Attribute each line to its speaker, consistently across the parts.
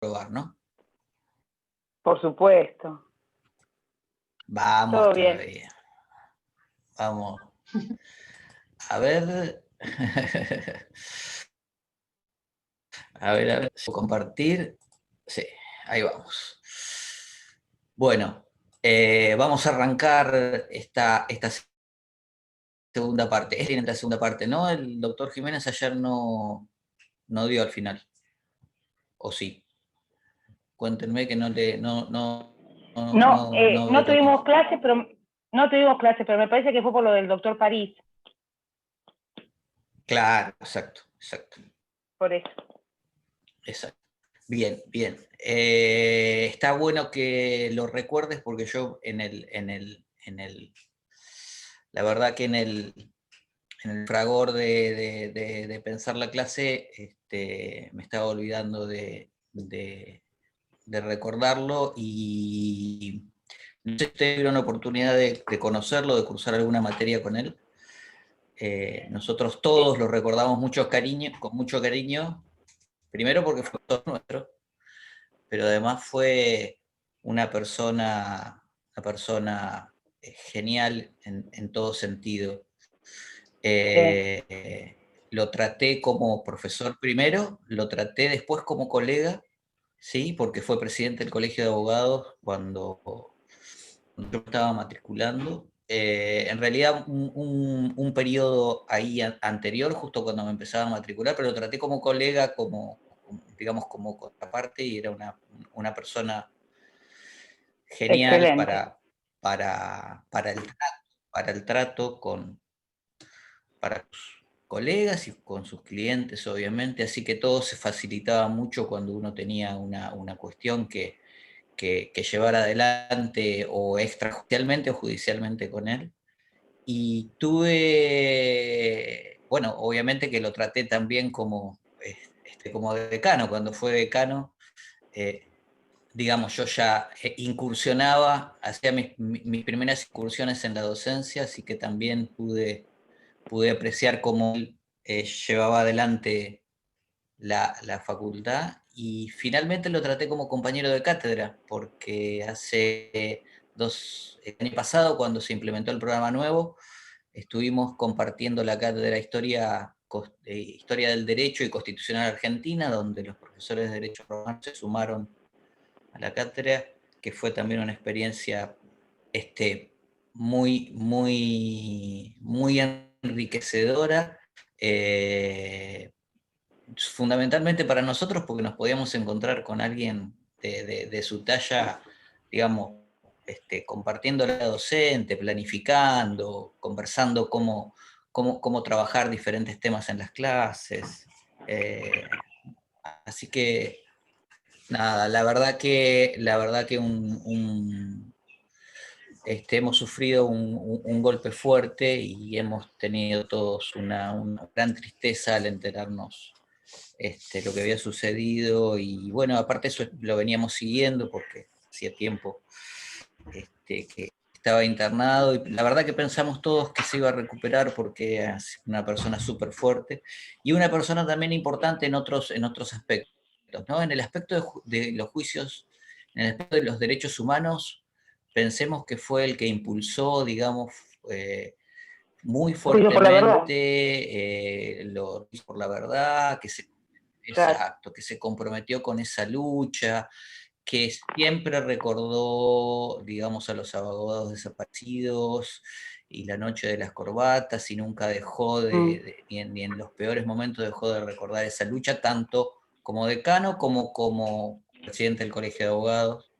Speaker 1: probar, ¿no?
Speaker 2: Por supuesto.
Speaker 1: Vamos
Speaker 2: Todo
Speaker 1: todavía.
Speaker 2: bien.
Speaker 1: Vamos. A ver. A ver, compartir. Sí, ahí vamos. Bueno, vamos a arrancar esta segunda parte. Es la segunda parte, ¿no? El doctor Jiménez ayer no dio al final. ¿O sí? Cuéntenme que no
Speaker 2: No tuvimos clase, pero me parece que fue por lo del doctor París.
Speaker 1: Claro, exacto.
Speaker 2: Por eso.
Speaker 1: Exacto. Bien. Está bueno que lo recuerdes porque yo la verdad que en el fragor de pensar la clase, me estaba olvidando de recordarlo, y no sé si ustedes tuvieron la oportunidad de conocerlo, de cursar alguna materia con él. Nosotros todos lo recordamos con mucho cariño, primero porque fue todo nuestro, pero además fue una persona genial en todo sentido. Lo traté como profesor primero, lo traté después como colega, ¿sí? Porque fue presidente del Colegio de Abogados cuando yo estaba matriculando. En realidad un periodo ahí anterior, justo cuando me empezaba a matricular, pero lo traté como colega, digamos, como contraparte, y era una persona genial para el trato para sus colegas y con sus clientes, obviamente, así que todo se facilitaba mucho cuando uno tenía una cuestión que llevar adelante, o extrajudicialmente o judicialmente, con él. Y bueno, obviamente que lo traté también como decano. Cuando fue decano, digamos, yo ya incursionaba, hacía mis primeras incursiones en la docencia, así que también pude apreciar cómo él llevaba adelante la facultad, y finalmente lo traté como compañero de cátedra, porque el año pasado, cuando se implementó el programa nuevo, estuvimos compartiendo la cátedra Historia del Derecho y Constitucional Argentina, donde los profesores de Derecho Romano se sumaron a la cátedra, que fue también una experiencia muy, muy, muy enriquecedora, fundamentalmente para nosotros, porque nos podíamos encontrar con alguien de su talla, digamos, compartiendo la docente, planificando, conversando cómo trabajar diferentes temas en las clases. Así que, nada, la verdad que hemos sufrido un golpe fuerte, y hemos tenido todos una gran tristeza al enterarnos lo que había sucedido. Y bueno, aparte eso lo veníamos siguiendo porque hacía tiempo que estaba internado, y la verdad que pensamos todos que se iba a recuperar porque es una persona súper fuerte y una persona también importante en otros aspectos, ¿no? En el aspecto de los juicios, en el aspecto de los derechos humanos, pensemos que fue el que impulsó, digamos, muy fuertemente lo hizo por la verdad, exacto, que se comprometió con esa lucha, que siempre recordó, digamos, a los abogados desaparecidos y la noche de las corbatas, y nunca dejó ni en los peores momentos dejó de recordar esa lucha, tanto como decano como presidente del Colegio de Abogados.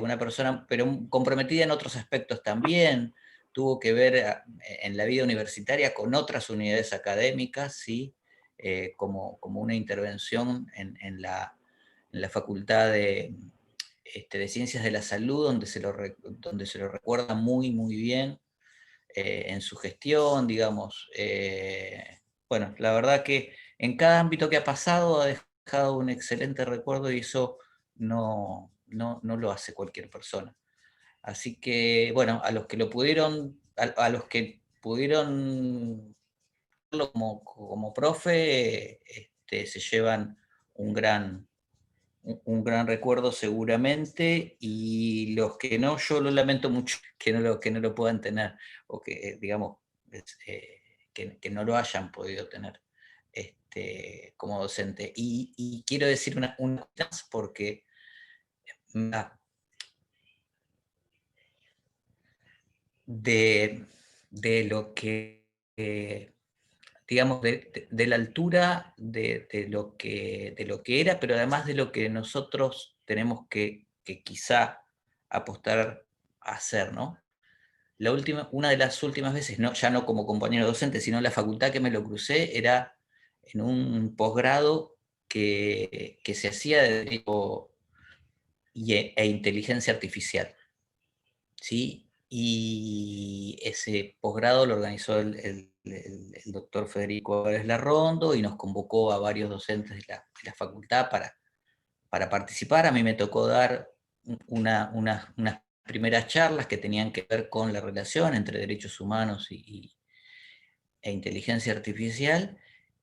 Speaker 1: Una persona, pero comprometida en otros aspectos también. Tuvo que ver en la vida universitaria con otras unidades académicas, ¿sí? Como una intervención en la Facultad de Ciencias de la Salud, donde se lo recuerda muy, muy bien en su gestión, digamos. Bueno, la verdad que en cada ámbito que ha pasado ha dejado un excelente recuerdo, y eso no lo hace cualquier persona. Así que, bueno, a los que pudieron verlo como profe, se llevan un gran un gran recuerdo seguramente, y los que no, yo lo lamento mucho que no lo puedan tener, o que, digamos, que no lo hayan podido tener como docente. Y quiero decir una cosa más, porque ah, de lo que, digamos, de la altura de lo que era, pero además de lo que nosotros tenemos que quizá apostar a hacer, ¿no? Una de las últimas veces, no, ya no como compañero docente, sino en la facultad que me lo crucé, era en un posgrado que se hacía de Derecho e Inteligencia Artificial, ¿sí? Y ese posgrado lo organizó el doctor Federico Álvarez Larrondo, y nos convocó a varios docentes de la facultad para participar. A mí me tocó dar unas primeras charlas que tenían que ver con la relación entre derechos humanos e inteligencia artificial,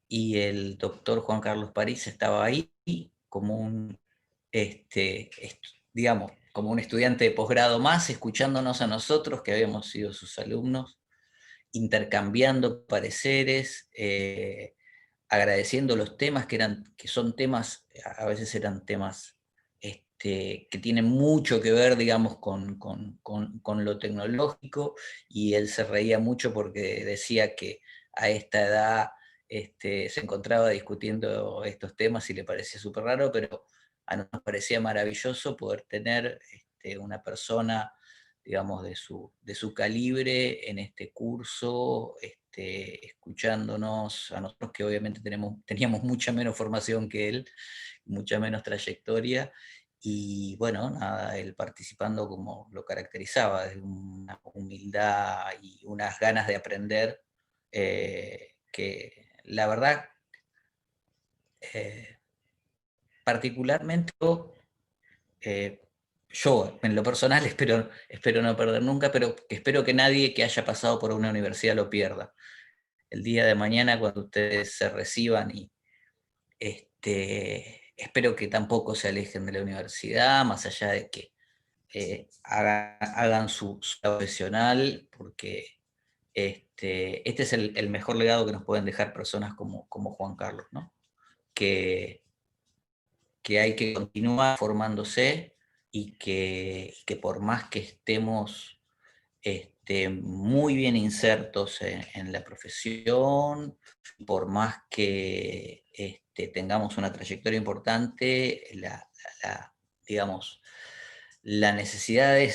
Speaker 1: y el doctor Juan Carlos París estaba ahí como digamos, como un estudiante de posgrado más, escuchándonos a nosotros, que habíamos sido sus alumnos, intercambiando pareceres, agradeciendo los temas que son temas, a veces eran temas que tienen mucho que ver, digamos, con lo tecnológico, y él se reía mucho porque decía que a esta edad se encontraba discutiendo estos temas y le parecía súper raro, pero a nosotros nos parecía maravilloso poder tener una persona, digamos, de su calibre en este curso, escuchándonos a nosotros, que obviamente teníamos mucha menos formación que él, mucha menos trayectoria, y bueno, nada, él participando como lo caracterizaba, de una humildad y unas ganas de aprender, que la verdad, eh, particularmente eh, yo, en lo personal, espero no perder nunca, pero espero que nadie que haya pasado por una universidad lo pierda. El día de mañana, cuando ustedes se reciban, y espero que tampoco se alejen de la universidad, más allá de que hagan su profesional, porque este es el mejor legado que nos pueden dejar personas como Juan Carlos, ¿no? Que, que hay que continuar formándose, y que por más que estemos muy bien insertos en la profesión, por más que tengamos una trayectoria importante, digamos, la necesidad de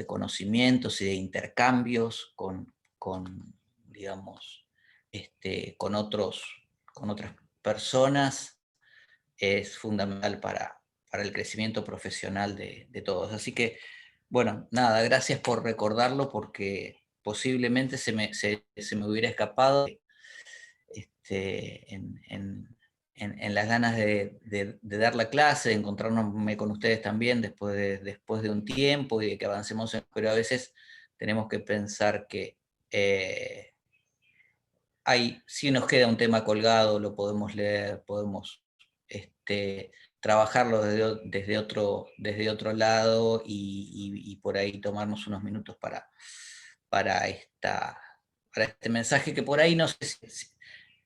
Speaker 1: conocimientos y de intercambios digamos, con otras personas, es fundamental para el crecimiento profesional de todos. Así que, bueno, nada, gracias por recordarlo, porque posiblemente se me hubiera escapado en las ganas de dar la clase, de encontrarme con ustedes también después de un tiempo, y de que avancemos, pero a veces tenemos que pensar que si nos queda un tema colgado, lo podemos leer, podemos trabajarlo desde otro lado, y por ahí tomarnos unos minutos para, esta, para este mensaje, que por ahí no sé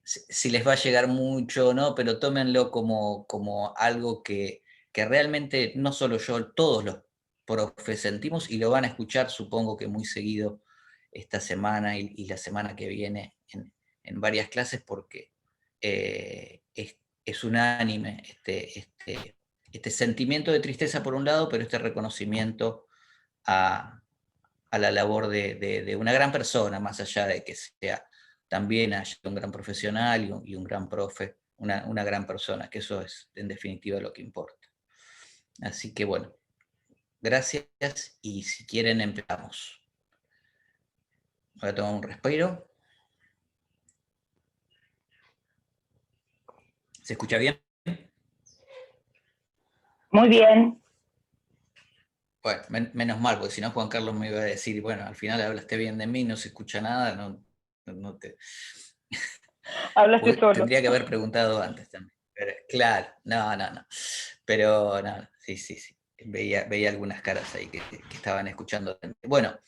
Speaker 1: si les va a llegar mucho o no, pero tómenlo como algo que realmente no solo yo, todos los profes sentimos, y lo van a escuchar, supongo que muy seguido, esta semana y la semana que viene, en varias clases, porque es unánime este sentimiento de tristeza por un lado, pero este reconocimiento a la labor de una gran persona, más allá de que sea también haya un gran profesional y un gran profe, una gran persona, que eso es en definitiva lo que importa. Así que bueno, gracias, y si quieren empezamos. Voy a tomar un respiro. ¿Se escucha bien?
Speaker 2: Muy bien.
Speaker 1: Bueno, menos mal, porque si no Juan Carlos me iba a decir, bueno, al final hablaste bien de mí, no se escucha nada, no te...
Speaker 2: Hablaste solo.
Speaker 1: Tendría que haber preguntado antes también. Claro, no. Pero no, sí. Veía algunas caras ahí que estaban escuchando. Bueno,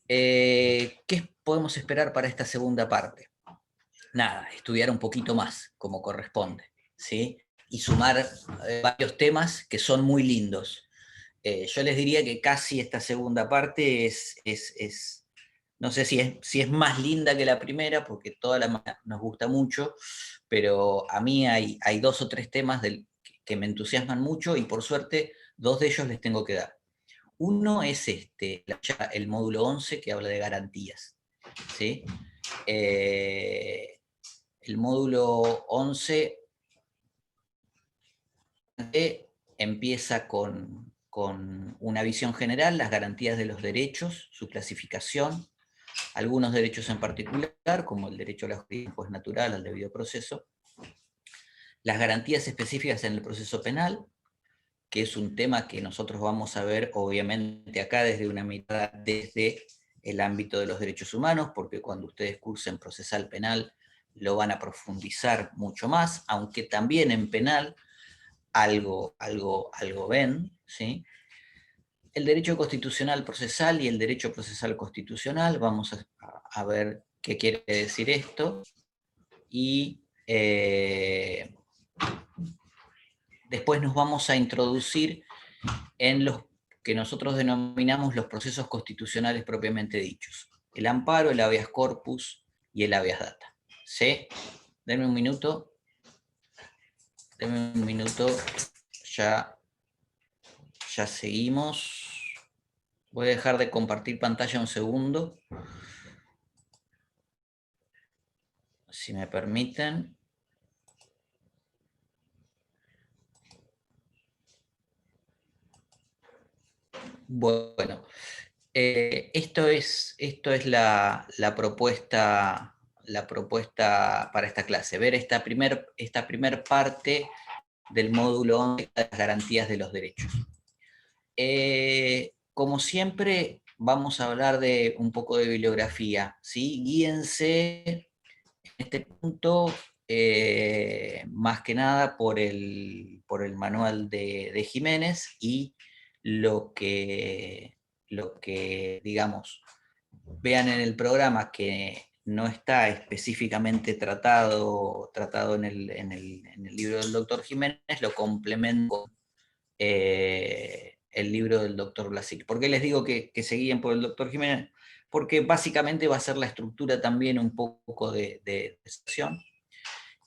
Speaker 1: ¿qué podemos esperar para esta segunda parte? Nada, estudiar un poquito más, como corresponde, ¿sí? Y sumar varios temas que son muy lindos. Yo les diría que casi esta segunda parte no sé si es más linda que la primera, porque toda nos gusta mucho, pero a mí hay 2 o 3 temas que me entusiasman mucho y por suerte 2 de ellos les tengo que dar. Uno es el módulo 11 que habla de garantías, ¿sí? El módulo 11 empieza con una visión general, las garantías de los derechos, su clasificación, algunos derechos en particular, como el derecho a la justicia pues natural, al debido proceso, las garantías específicas en el proceso penal, que es un tema que nosotros vamos a ver obviamente acá desde una mirada desde el ámbito de los derechos humanos, porque cuando ustedes cursen procesal penal lo van a profundizar mucho más, aunque también en penal algo ven, ¿sí? El derecho constitucional procesal y el derecho procesal constitucional, vamos a ver qué quiere decir esto, y después nos vamos a introducir en los que nosotros denominamos los procesos constitucionales propiamente dichos, el amparo, el habeas corpus y el habeas data. ¿Sí? Denme un minuto, ya seguimos. Voy a dejar de compartir pantalla un segundo, si me permiten. Bueno, esto es la propuesta para esta clase, ver esta primer parte del módulo 11 de las garantías de los derechos. Como siempre, vamos a hablar de un poco de bibliografía, ¿sí? Guíense en este punto más que nada por el manual de Jiménez y lo que, digamos, vean en el programa que no está específicamente tratado en el libro del doctor Jiménez, lo complemento con el libro del doctor Blasic. ¿Por qué les digo que se guíen por el doctor Jiménez? Porque básicamente va a ser la estructura también un poco de sesión,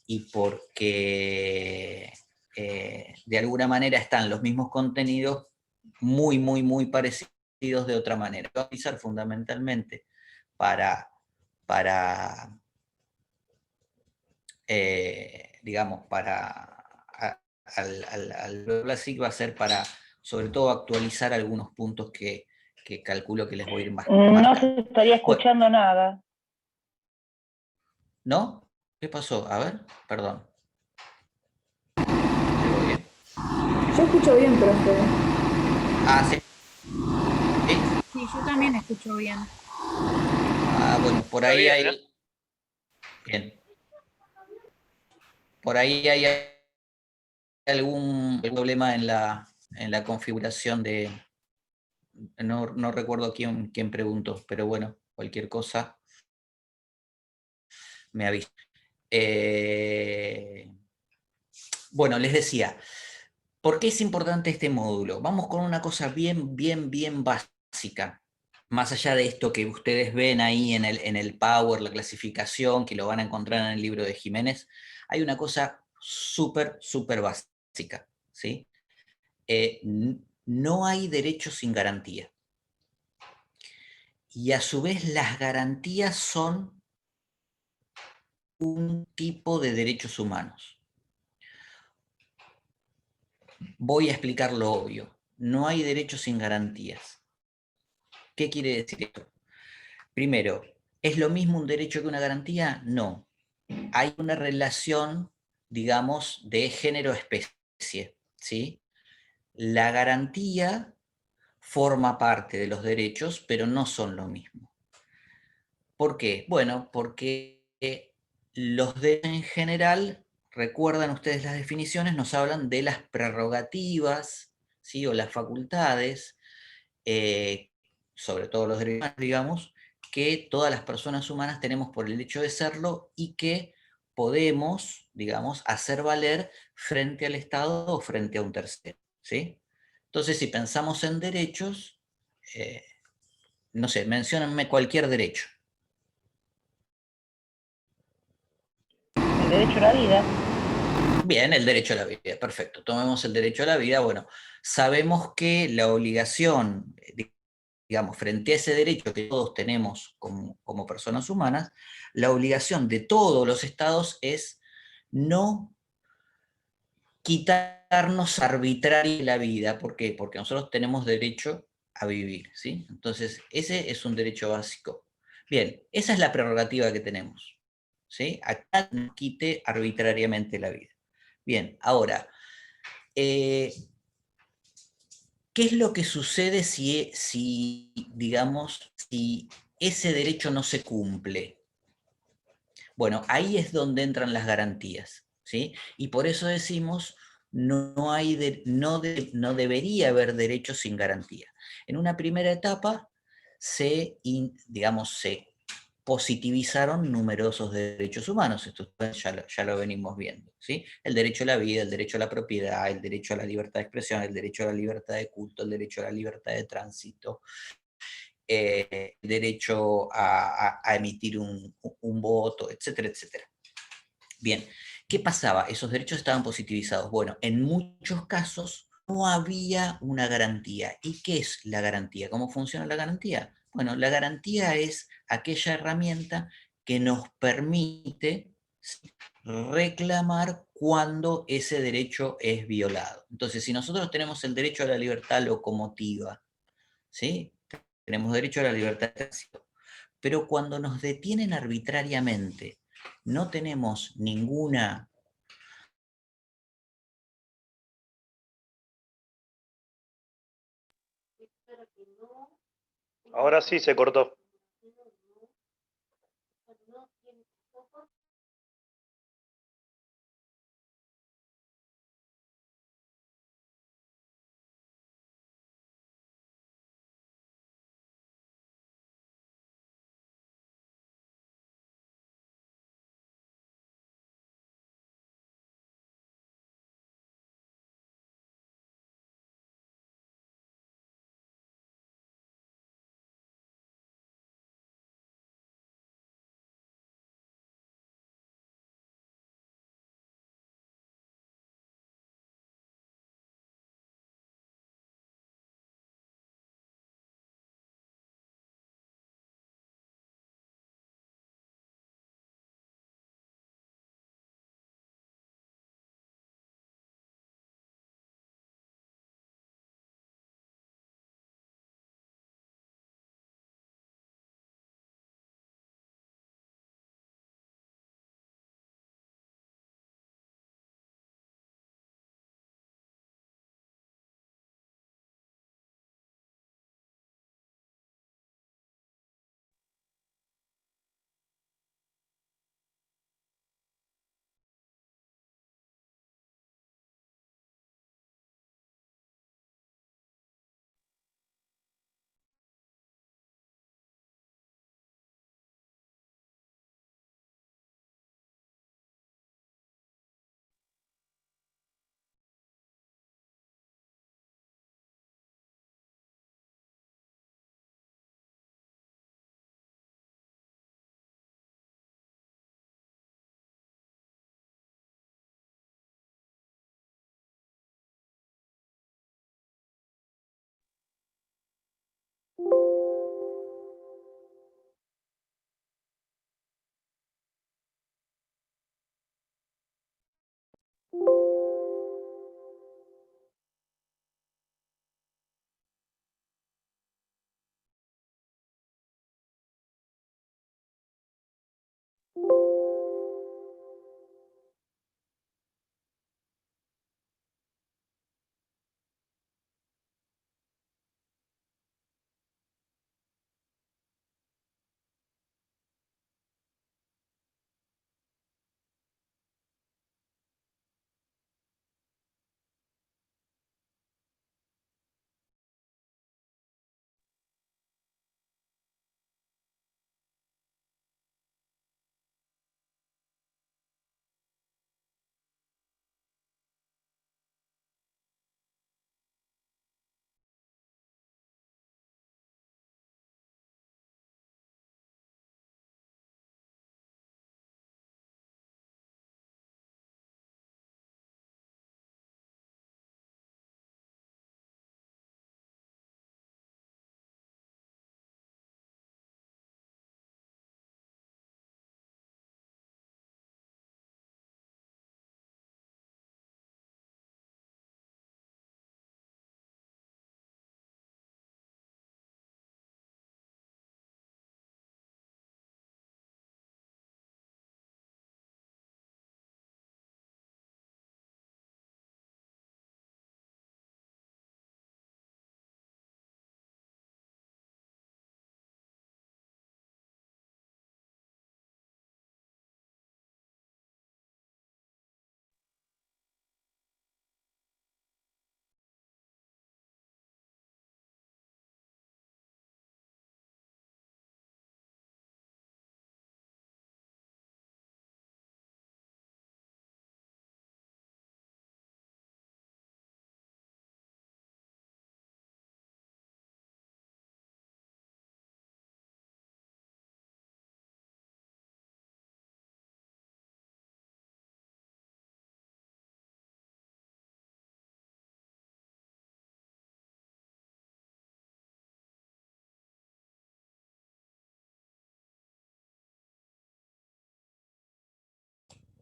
Speaker 1: y porque de alguna manera están los mismos contenidos muy parecidos de otra manera. Va a utilizar fundamentalmente para digamos, al Classic va a ser para, sobre todo, actualizar algunos puntos que calculo que les voy a ir marcando.
Speaker 2: No se estaría escuchando nada.
Speaker 1: ¿No? ¿Qué pasó? A ver, perdón.
Speaker 3: Yo escucho bien, profe.
Speaker 1: Ah, sí.
Speaker 3: Sí, yo también escucho bien.
Speaker 1: Ah, bueno, por ahí hay... Bien. Por ahí hay algún problema en la configuración de... No recuerdo quién preguntó, pero bueno, cualquier cosa me avisa. Bueno, les decía, ¿por qué es importante este módulo? Vamos con una cosa bien básica. Más allá de esto que ustedes ven ahí en el Power, la clasificación, que lo van a encontrar en el libro de Jiménez, hay una cosa súper básica, ¿sí? No hay derecho sin garantía. Y a su vez las garantías son un tipo de derechos humanos. Voy a explicar lo obvio. No hay derecho sin garantías. ¿Qué quiere decir esto? Primero, ¿es lo mismo un derecho que una garantía? No. Hay una relación, digamos, de género-especie, ¿sí? La garantía forma parte de los derechos, pero no son lo mismo. ¿Por qué? Bueno, porque los derechos en general recuerdan ustedes las definiciones, nos hablan de las prerrogativas, ¿sí? O las facultades, eh, sobre todo los derechos humanos, digamos, que todas las personas humanas tenemos por el hecho de serlo y que podemos, digamos, hacer valer frente al Estado o frente a un tercero, ¿sí? Entonces, si pensamos en derechos, eh, no sé, menciónenme cualquier derecho.
Speaker 2: El derecho a la vida.
Speaker 1: Bien, el derecho a la vida, perfecto. Tomemos el derecho a la vida. Bueno, sabemos que la obligación, digamos, frente a ese derecho que todos tenemos como personas humanas, la obligación de todos los estados es no quitarnos arbitrariamente la vida. ¿Por qué? Porque nosotros tenemos derecho a vivir, ¿sí? Entonces, ese es un derecho básico. Bien, esa es la prerrogativa que tenemos, ¿sí? Acá no quite arbitrariamente la vida. Bien, ahora, ¿qué es lo que sucede digamos, si ese derecho no se cumple? Bueno, ahí es donde entran las garantías, ¿sí? Y por eso decimos, no debería haber derecho sin garantía. En una primera etapa digamos, se positivizaron numerosos derechos humanos, esto ya lo venimos viendo, ¿sí? El derecho a la vida, el derecho a la propiedad, el derecho a la libertad de expresión, el derecho a la libertad de culto, el derecho a la libertad de tránsito, el derecho a emitir un voto, etcétera, etcétera. Bien, ¿qué pasaba? Esos derechos estaban positivizados. Bueno, en muchos casos no había una garantía. ¿Y qué es la garantía? ¿Cómo funciona la garantía? Bueno, la garantía es aquella herramienta que nos permite reclamar cuando ese derecho es violado. Entonces, si nosotros tenemos el derecho a la libertad locomotiva, ¿sí? Tenemos derecho a la libertad de tránsito, pero cuando nos detienen arbitrariamente, no tenemos ninguna...
Speaker 4: Ahora sí se cortó.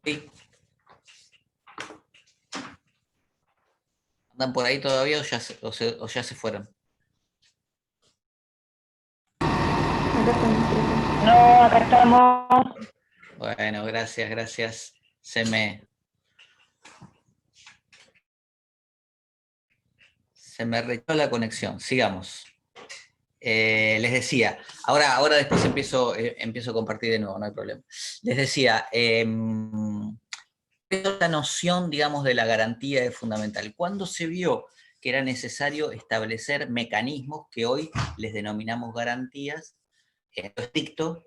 Speaker 1: Sí. ¿Andan por ahí todavía o ya se fueron?
Speaker 3: Acá estamos, profe.
Speaker 2: No, acá estamos.
Speaker 1: Bueno, gracias, gracias. Se me rechazó la conexión. Sigamos. Les decía, ahora después empiezo a compartir de nuevo, no hay problema. Les decía, esta noción, digamos, de la garantía es fundamental. ¿Cuándo se vio que era necesario establecer mecanismos que hoy les denominamos garantías, en lo estricto,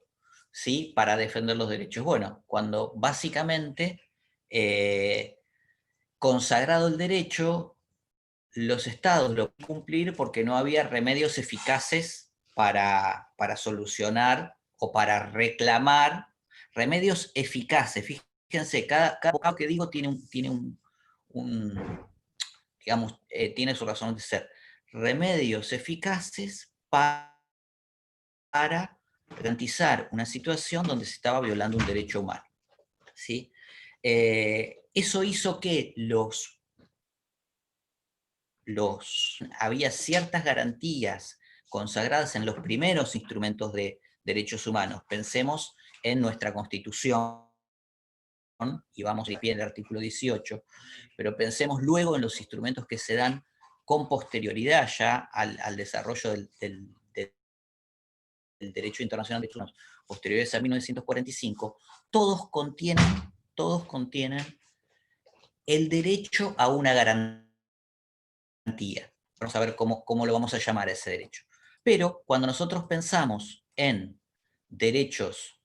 Speaker 1: ¿sí?, para defender los derechos? Bueno, cuando básicamente, consagrado el derecho, los estados lo pueden cumplir porque no había remedios eficaces para solucionar o para reclamar, remedios eficaces. Fíjense, cada vocablo que digo digamos, tiene su razón de ser. Remedios eficaces para garantizar una situación donde se estaba violando un derecho humano, ¿sí? Eso hizo que había ciertas garantías consagradas en los primeros instrumentos de derechos humanos. Pensemos en nuestra Constitución, y vamos a ir en el artículo 18, pero pensemos luego en los instrumentos que se dan con posterioridad ya al desarrollo del derecho internacional de derechos humanos, posteriores a 1945, todos contienen el derecho a una garantía. Vamos a ver cómo lo vamos a llamar a ese derecho. Pero cuando nosotros pensamos en derechos,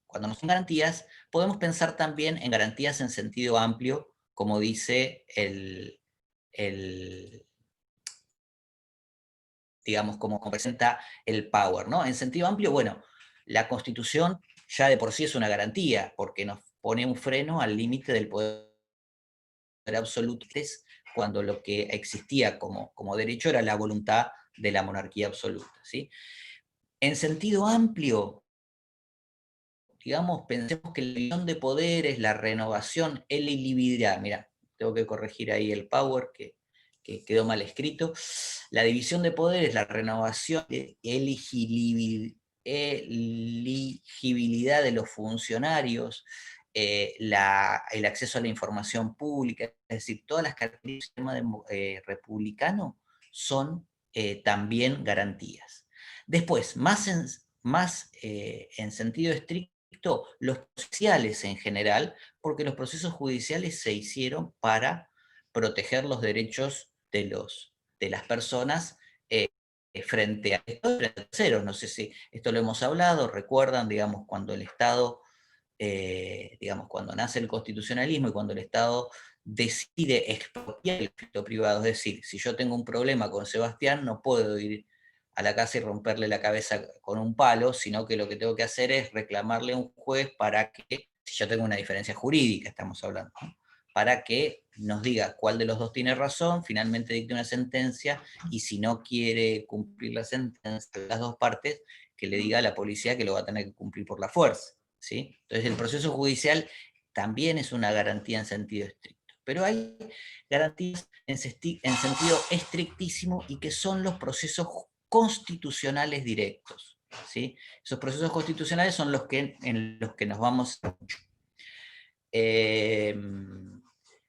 Speaker 1: cuando no son garantías, podemos pensar también en garantías en sentido amplio, como dice digamos, como presenta el Power, ¿no? En sentido amplio, bueno, la Constitución ya de por sí es una garantía, porque nos pone un freno al límite del poder absoluto, cuando lo que existía como derecho era la voluntad de la monarquía absoluta, ¿sí? En sentido amplio, digamos, pensemos que la división de poderes, la renovación, la ilibilidad, mira, tengo que corregir ahí el Power, que quedó mal escrito, la división de poderes, la renovación, eligibilidad de los funcionarios, el acceso a la información pública, es decir, todas las características del sistema republicano son también garantías. Después, más en sentido estricto, los judiciales en general, porque los procesos judiciales se hicieron para proteger los derechos de las personas frente a terceros. No sé si esto lo hemos hablado, recuerdan, digamos, cuando el Estado, digamos, cuando nace el constitucionalismo y cuando el Estado decide expropiar el crédito privado, es decir, si yo tengo un problema con Sebastián, no puedo ir a la casa y romperle la cabeza con un palo, sino que lo que tengo que hacer es reclamarle a un juez para que, si yo tengo una diferencia jurídica, estamos hablando, ¿no?, para que nos diga cuál de los dos tiene razón, finalmente dicte una sentencia, y si no quiere cumplir la sentencia de las dos partes, que le diga a la policía que lo va a tener que cumplir por la fuerza, ¿sí? Entonces el proceso judicial también es una garantía en sentido estricto, pero hay garantías en sentido estrictísimo y que son los procesos constitucionales directos, ¿sí? Esos procesos constitucionales son en los que nos vamos mucho.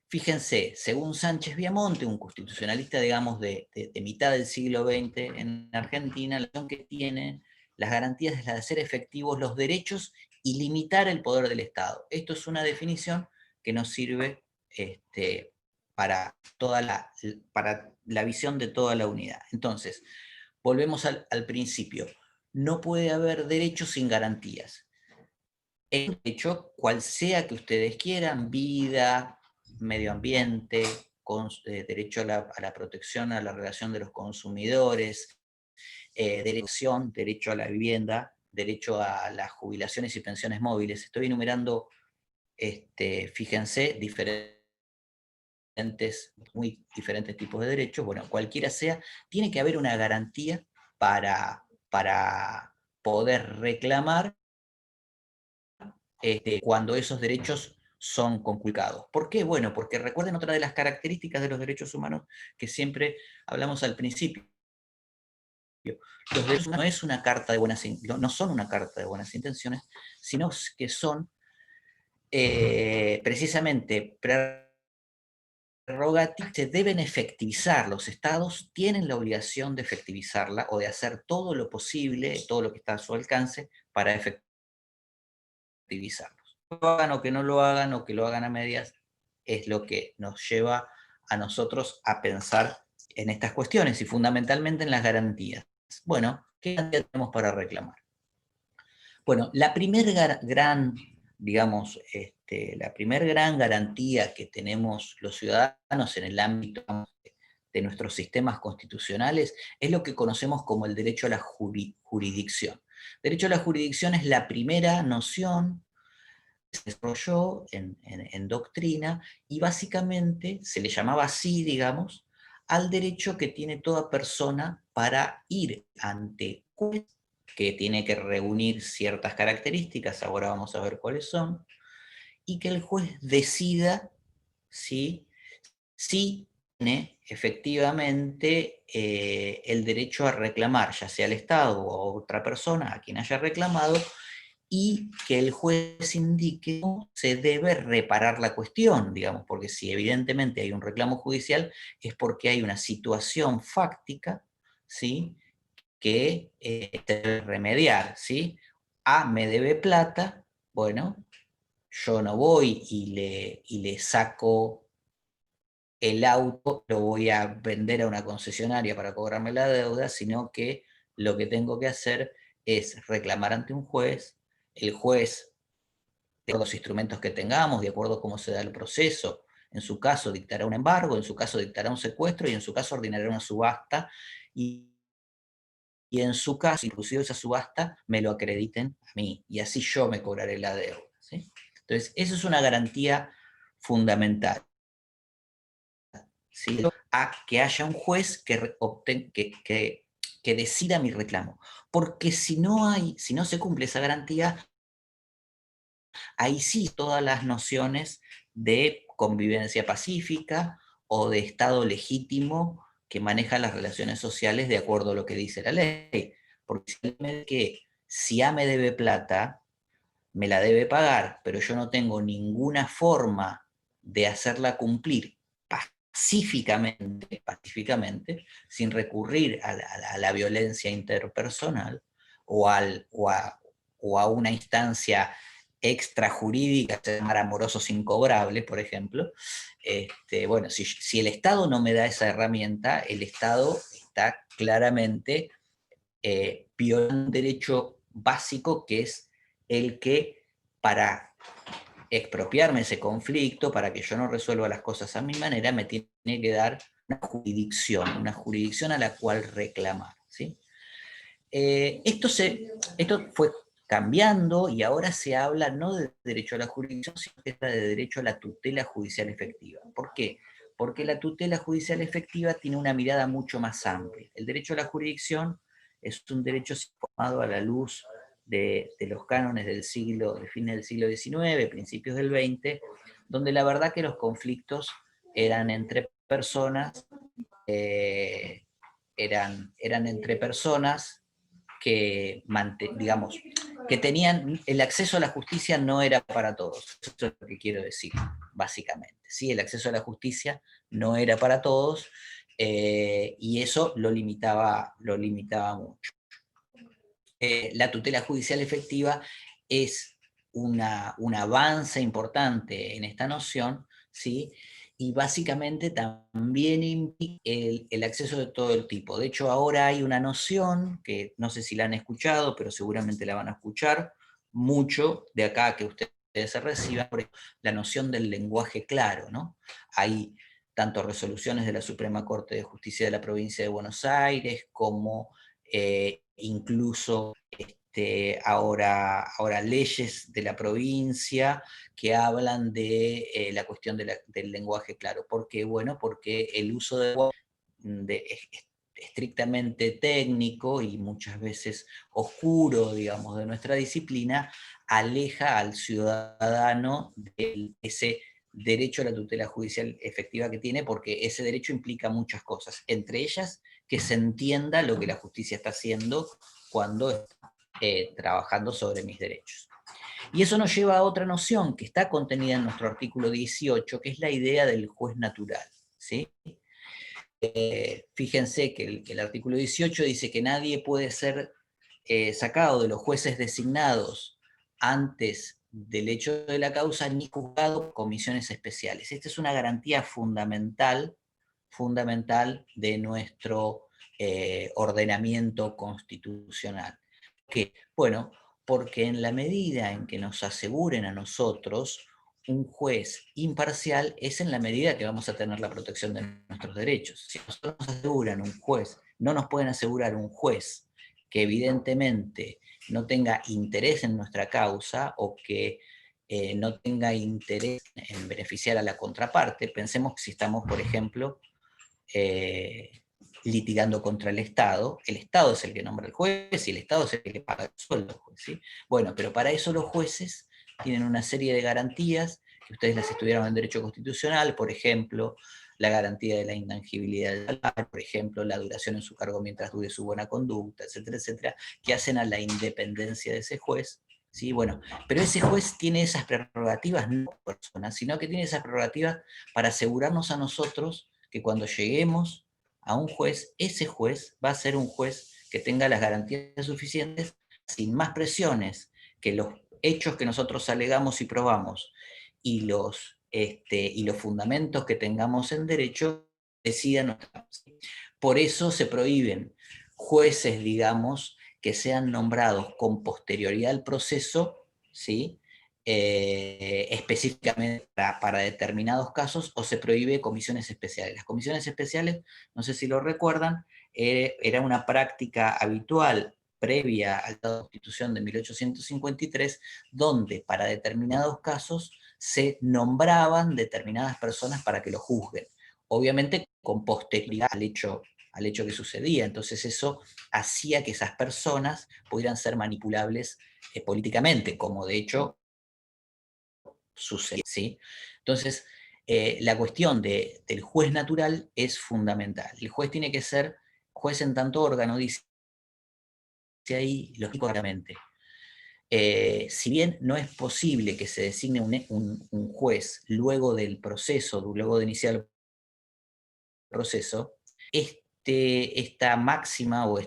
Speaker 1: Fíjense, según Sánchez Viamonte, un constitucionalista, digamos, de mitad del siglo XX en Argentina, la razón que tienen las garantías es la de hacer efectivos los derechos y limitar el poder del Estado. Esto es una definición que nos sirve para la visión de toda la unidad. Entonces, volvemos al principio. No puede haber derechos sin garantías. El derecho, cual sea que ustedes quieran, vida, medio ambiente, derecho a la protección, a la relación de los consumidores, derecho a la vivienda, derecho a las jubilaciones y pensiones móviles. Estoy enumerando, fíjense, muy diferentes tipos de derechos. Bueno, cualquiera sea, tiene que haber una garantía para poder reclamar cuando esos derechos son conculcados. ¿Por qué? Bueno, porque recuerden otra de las características de los derechos humanos que siempre hablamos al principio. Los derechos humanos no es una carta de buenas, no son una carta de buenas intenciones, sino que son precisamente prerrogativas que se deben efectivizar. Los estados tienen la obligación de efectivizarla o de hacer todo lo posible, todo lo que está a su alcance para efectivizarlos. Que lo hagan o que no lo hagan o que lo hagan a medias es lo que nos lleva a nosotros a pensar en estas cuestiones y fundamentalmente en las garantías. Bueno, ¿qué garantía tenemos para reclamar? Bueno, la primera gran, digamos, la primera gran garantía que tenemos los ciudadanos en el ámbito de nuestros sistemas constitucionales es lo que conocemos como el derecho a la jurisdicción. Derecho a la jurisdicción es la primera noción que se desarrolló en doctrina y básicamente se le llamaba así, digamos, al derecho que tiene toda persona para ir ante juez, que tiene que reunir ciertas características, ahora vamos a ver cuáles son, y que el juez decida si tiene efectivamente el derecho a reclamar, ya sea al Estado o a otra persona a quien haya reclamado, y que el juez indique cómo se debe reparar la cuestión, digamos, porque si evidentemente hay un reclamo judicial es porque hay una situación fáctica, ¿sí?, que se debe remediar, ¿sí? A me debe plata, bueno, yo no voy y le saco el auto, lo voy a vender a una concesionaria para cobrarme la deuda, sino que lo que tengo que hacer es reclamar ante un juez, el juez, de los instrumentos que tengamos, de acuerdo a cómo se da el proceso, en su caso dictará un embargo, en su caso dictará un secuestro y en su caso ordinará una subasta y en su caso, inclusive esa subasta, me lo acrediten a mí, y así yo me cobraré la deuda, ¿sí? Entonces, eso es una garantía fundamental, ¿sí?, a que haya un juez que decida mi reclamo. Porque si no se cumple esa garantía, ahí sí todas las nociones de convivencia pacífica o de Estado legítimo que maneja las relaciones sociales de acuerdo a lo que dice la ley. Porque si A me debe plata, me la debe pagar, pero yo no tengo ninguna forma de hacerla cumplir pacíficamente sin recurrir a la violencia interpersonal o a una instancia extrajurídica, llamar amorosos incobrables, por ejemplo. Bueno, si el Estado no me da esa herramienta, el Estado está claramente violando un derecho básico que es el que para expropiarme ese conflicto, para que yo no resuelva las cosas a mi manera, me tiene que dar una jurisdicción a la cual reclamar, ¿sí? Esto fue cambiando y ahora se habla no de derecho a la jurisdicción, sino que está de derecho a la tutela judicial efectiva. ¿Por qué? Porque la tutela judicial efectiva tiene una mirada mucho más amplia. El derecho a la jurisdicción es un derecho formado a la luz de los cánones de fines del siglo XIX, principios del XX, donde la verdad que los conflictos eran entre personas, eran entre personas que, digamos, que tenían, el acceso a la justicia no era para todos. Eso es lo que quiero decir, básicamente. ¿Sí? El acceso a la justicia no era para todos y eso lo limitaba mucho. La tutela judicial efectiva es un avance importante en esta noción, ¿sí? Y básicamente también implica el acceso de todo el tipo. De hecho, ahora hay una noción, que no sé si la han escuchado, pero seguramente la van a escuchar mucho de acá que ustedes se reciban, por ejemplo, la noción del lenguaje claro, ¿no? Hay tanto resoluciones de la Suprema Corte de Justicia de la Provincia de Buenos Aires como incluso ahora leyes de la provincia que hablan de la cuestión del lenguaje claro. ¿Por qué? Bueno, porque el uso de estrictamente técnico y muchas veces oscuro, digamos, de nuestra disciplina, aleja al ciudadano de ese derecho a la tutela judicial efectiva que tiene, porque ese derecho implica muchas cosas, entre ellas que se entienda lo que la justicia está haciendo cuando está trabajando sobre mis derechos. Y eso nos lleva a otra noción que está contenida en nuestro artículo 18, que es la idea del juez natural, ¿sí? Fíjense que el artículo 18 dice que nadie puede ser sacado de los jueces designados antes del hecho de la causa ni juzgado por comisiones especiales. Esta es una garantía fundamental de nuestro ordenamiento constitucional. ¿Qué? Bueno, porque en la medida en que nos aseguren a nosotros un juez imparcial, es en la medida que vamos a tener la protección de nuestros derechos. Si nosotros nos aseguran un juez, no nos pueden asegurar un juez que evidentemente no tenga interés en nuestra causa o que no tenga interés en beneficiar a la contraparte. Pensemos que si estamos, por ejemplo, litigando contra el Estado es el que nombra al juez y el Estado es el que paga el sueldo al juez, ¿sí? Bueno, pero para eso los jueces tienen una serie de garantías, que ustedes las estudiaron en Derecho Constitucional, por ejemplo, la garantía de la intangibilidad del salario, por ejemplo, la duración en su cargo mientras dure su buena conducta, etcétera, etcétera, que hacen a la independencia de ese juez, ¿sí? Bueno, pero ese juez tiene esas prerrogativas no por persona, sino que tiene esas prerrogativas para asegurarnos a nosotros que cuando lleguemos a un juez, ese juez va a ser un juez que tenga las garantías suficientes, sin más presiones, que los hechos que nosotros alegamos y probamos y los fundamentos que tengamos en derecho decidan. Por eso se prohíben jueces, digamos, que sean nombrados con posterioridad al proceso, ¿sí? Específicamente para determinados casos, o se prohíbe comisiones especiales. Las comisiones especiales, no sé si lo recuerdan, era una práctica habitual previa a la Constitución de 1853, donde para determinados casos se nombraban determinadas personas para que lo juzguen, obviamente con posterioridad al hecho que sucedía. Entonces eso hacía que esas personas pudieran ser manipulables políticamente, como de hecho sucede, ¿sí? Entonces, la cuestión del juez natural es fundamental. El juez tiene que ser juez en tanto órgano, dice ahí lógicamente. Si bien no es posible que se designe un juez luego del proceso, luego de iniciar el proceso, esta máxima o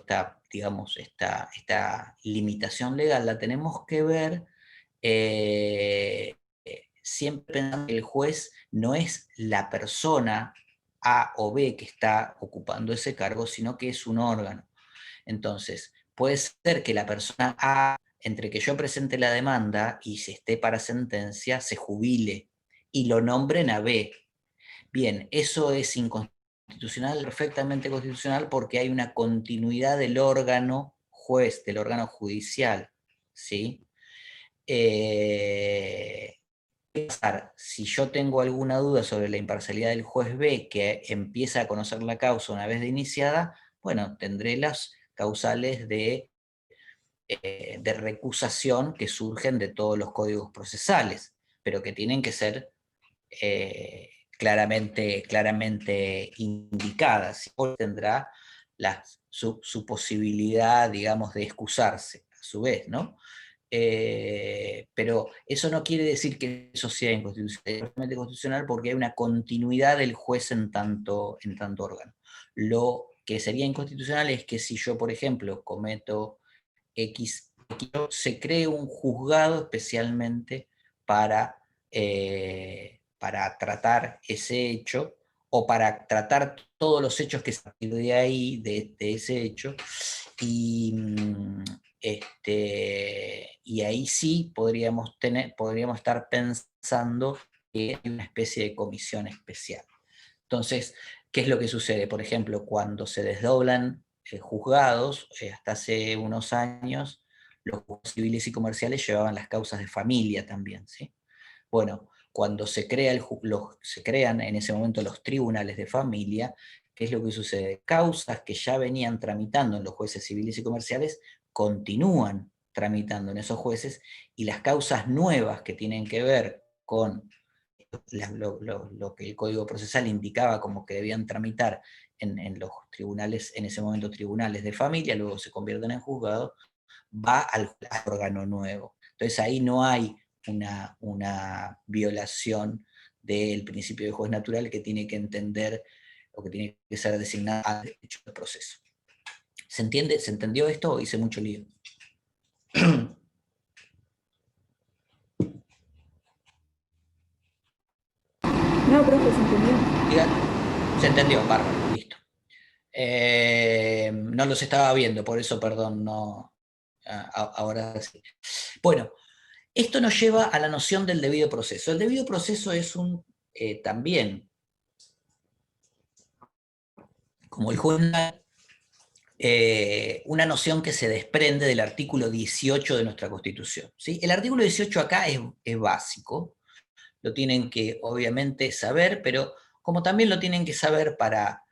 Speaker 1: digamos, esta limitación legal la tenemos que ver siempre pensando que el juez no es la persona A o B que está ocupando ese cargo, sino que es un órgano. Entonces, puede ser que la persona A, entre que yo presente la demanda y se esté para sentencia, se jubile y lo nombren a B. Bien, eso es inconstitucional, perfectamente constitucional, porque hay una continuidad del órgano juez, del órgano judicial, ¿sí? ¿Qué va a pasar? Si yo tengo alguna duda sobre la imparcialidad del juez B, que empieza a conocer la causa una vez de iniciada, bueno, tendré las causales de recusación que surgen de todos los códigos procesales, pero que tienen que ser claramente indicadas. Y tendrá su posibilidad, digamos, de excusarse, a su vez, ¿no? Pero eso no quiere decir que eso sea inconstitucional, porque hay una continuidad del juez en tanto órgano. Lo que sería inconstitucional es que si yo, por ejemplo, cometo X, se cree un juzgado especialmente para tratar ese hecho, o para tratar todos los hechos que salen de ahí, de ese hecho, y, y ahí sí podríamos estar pensando que hay una especie de comisión especial. Entonces, ¿qué es lo que sucede? Por ejemplo, cuando se desdoblan juzgados, hasta hace unos años, los juzgados civiles y comerciales llevaban las causas de familia también, ¿sí? Bueno, cuando se crean en ese momento los tribunales de familia, ¿qué es lo que sucede? Causas que ya venían tramitando en los jueces civiles y comerciales continúan tramitando en esos jueces, y las causas nuevas que tienen que ver con lo que el Código Procesal indicaba como que debían tramitar en los tribunales, en ese momento tribunales de familia, luego se convierten en juzgados, va al órgano nuevo. Entonces ahí no hay una violación del principio de juez natural que tiene que entender o que tiene que ser designado al derecho del proceso. ¿Se entiende? ¿Se entendió esto o hice mucho lío?
Speaker 3: No, profe, se entendió.
Speaker 1: Se entendió, bárbaro, listo. No los estaba viendo, por eso, perdón, no. Ahora sí. Bueno, esto nos lleva a la noción del debido proceso. El debido proceso es también, como el juez, una noción que se desprende del artículo 18 de nuestra Constitución, ¿sí? El artículo 18 acá es básico, lo tienen que obviamente saber, pero como también lo tienen que saber para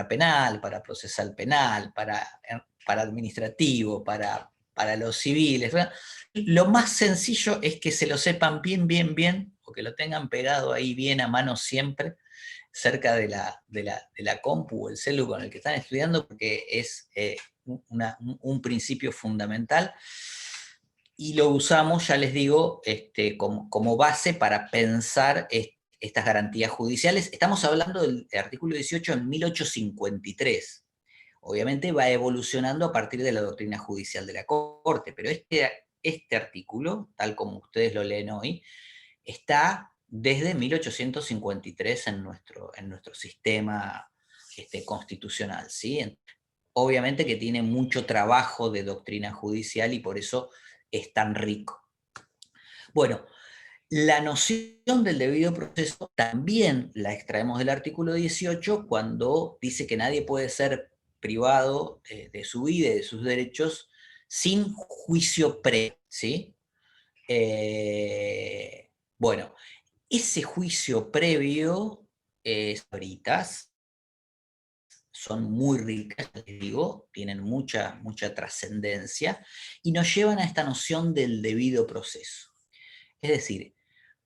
Speaker 1: penal, para procesal penal, para administrativo, para los civiles, ¿verdad? Lo más sencillo es que se lo sepan bien, o que lo tengan pegado ahí bien a mano siempre, cerca de la compu o el celu con el que están estudiando, porque es un principio fundamental, y lo usamos, ya les digo, como base para pensar estas garantías judiciales. Estamos hablando del artículo 18 en 1853. Obviamente va evolucionando a partir de la doctrina judicial de la Corte, pero este artículo, tal como ustedes lo leen hoy, está desde 1853 en nuestro sistema constitucional, ¿sí? Obviamente que tiene mucho trabajo de doctrina judicial y por eso es tan rico. Bueno, la noción del debido proceso también la extraemos del artículo 18 cuando dice que nadie puede ser privado de su vida y de sus derechos sin juicio previo, ¿sí? Bueno, ese juicio previo, ahoritas, son muy ricas, les digo, tienen mucha trascendencia, y nos llevan a esta noción del debido proceso. Es decir,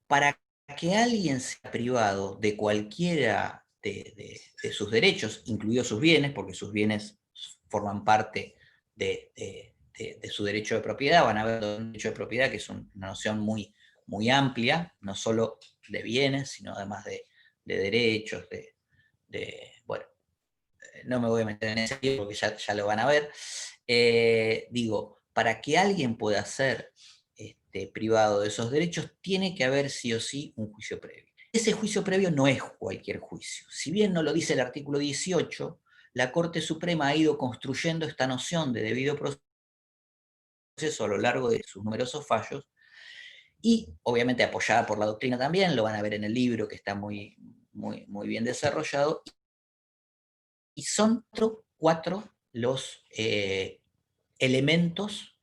Speaker 1: para que alguien sea privado de cualquiera de sus derechos, incluidos sus bienes, porque sus bienes forman parte de su derecho de propiedad, van a ver un derecho de propiedad que es una noción muy amplia, no solo de bienes, sino además de derechos, bueno, no me voy a meter en ese lío porque ya lo van a ver. Digo, para que alguien pueda ser privado de esos derechos, tiene que haber sí o sí un juicio previo. Ese juicio previo no es cualquier juicio. Si bien no lo dice el artículo 18, la Corte Suprema ha ido construyendo esta noción de debido proceso a lo largo de sus numerosos fallos, y obviamente apoyada por la doctrina también, lo van a ver en el libro que está muy bien desarrollado, y son cuatro los elementos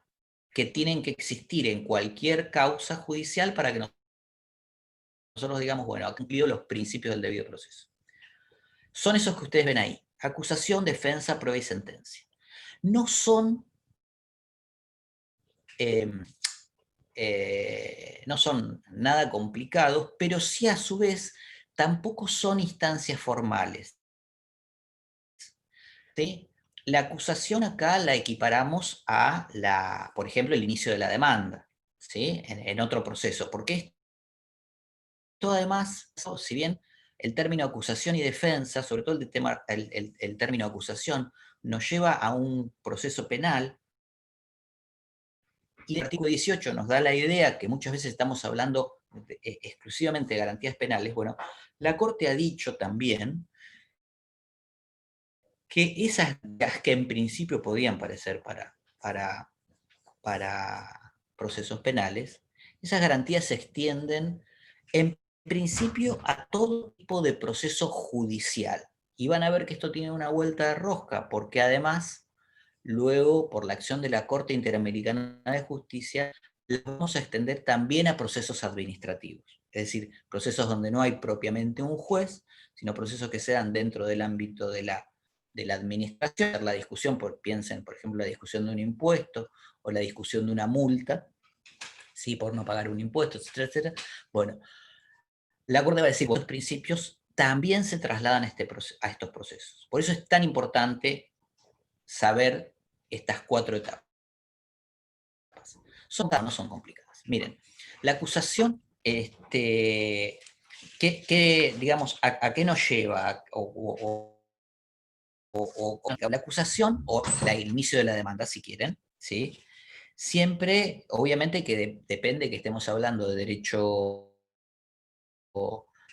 Speaker 1: que tienen que existir en cualquier causa judicial para que nosotros digamos, bueno, ha cumplido los principios del debido proceso. Son esos que ustedes ven ahí: acusación, defensa, prueba y sentencia. No son nada complicados, pero sí a su vez tampoco son instancias formales, ¿sí? La acusación acá la equiparamos a por ejemplo, el inicio de la demanda, ¿sí? En otro proceso, porque esto además, si bien el término acusación y defensa, sobre todo el término acusación, nos lleva a un proceso penal, y el artículo 18 nos da la idea que muchas veces estamos hablando exclusivamente de garantías penales. Bueno, la Corte ha dicho también que esas que en principio podían parecer para procesos penales, esas garantías se extienden en principio a todo tipo de proceso judicial. Y van a ver que esto tiene una vuelta de rosca, porque además, luego, por la acción de la Corte Interamericana de Justicia, lo vamos a extender también a procesos administrativos. Es decir, procesos donde no hay propiamente un juez, sino procesos que se dan dentro del ámbito de la de la administración, la discusión, piensen, por ejemplo, la discusión de un impuesto o la discusión de una multa, ¿sí? Por no pagar un impuesto, etcétera, etcétera. Bueno, la Corte va a decir que los principios también se trasladan a estos procesos. Por eso es tan importante saber estas 4 etapas. No son complicadas. Miren, la acusación, digamos, ¿a qué nos lleva? La acusación o el inicio de la demanda, si quieren, ¿sí? Siempre, obviamente que depende que estemos hablando de derecho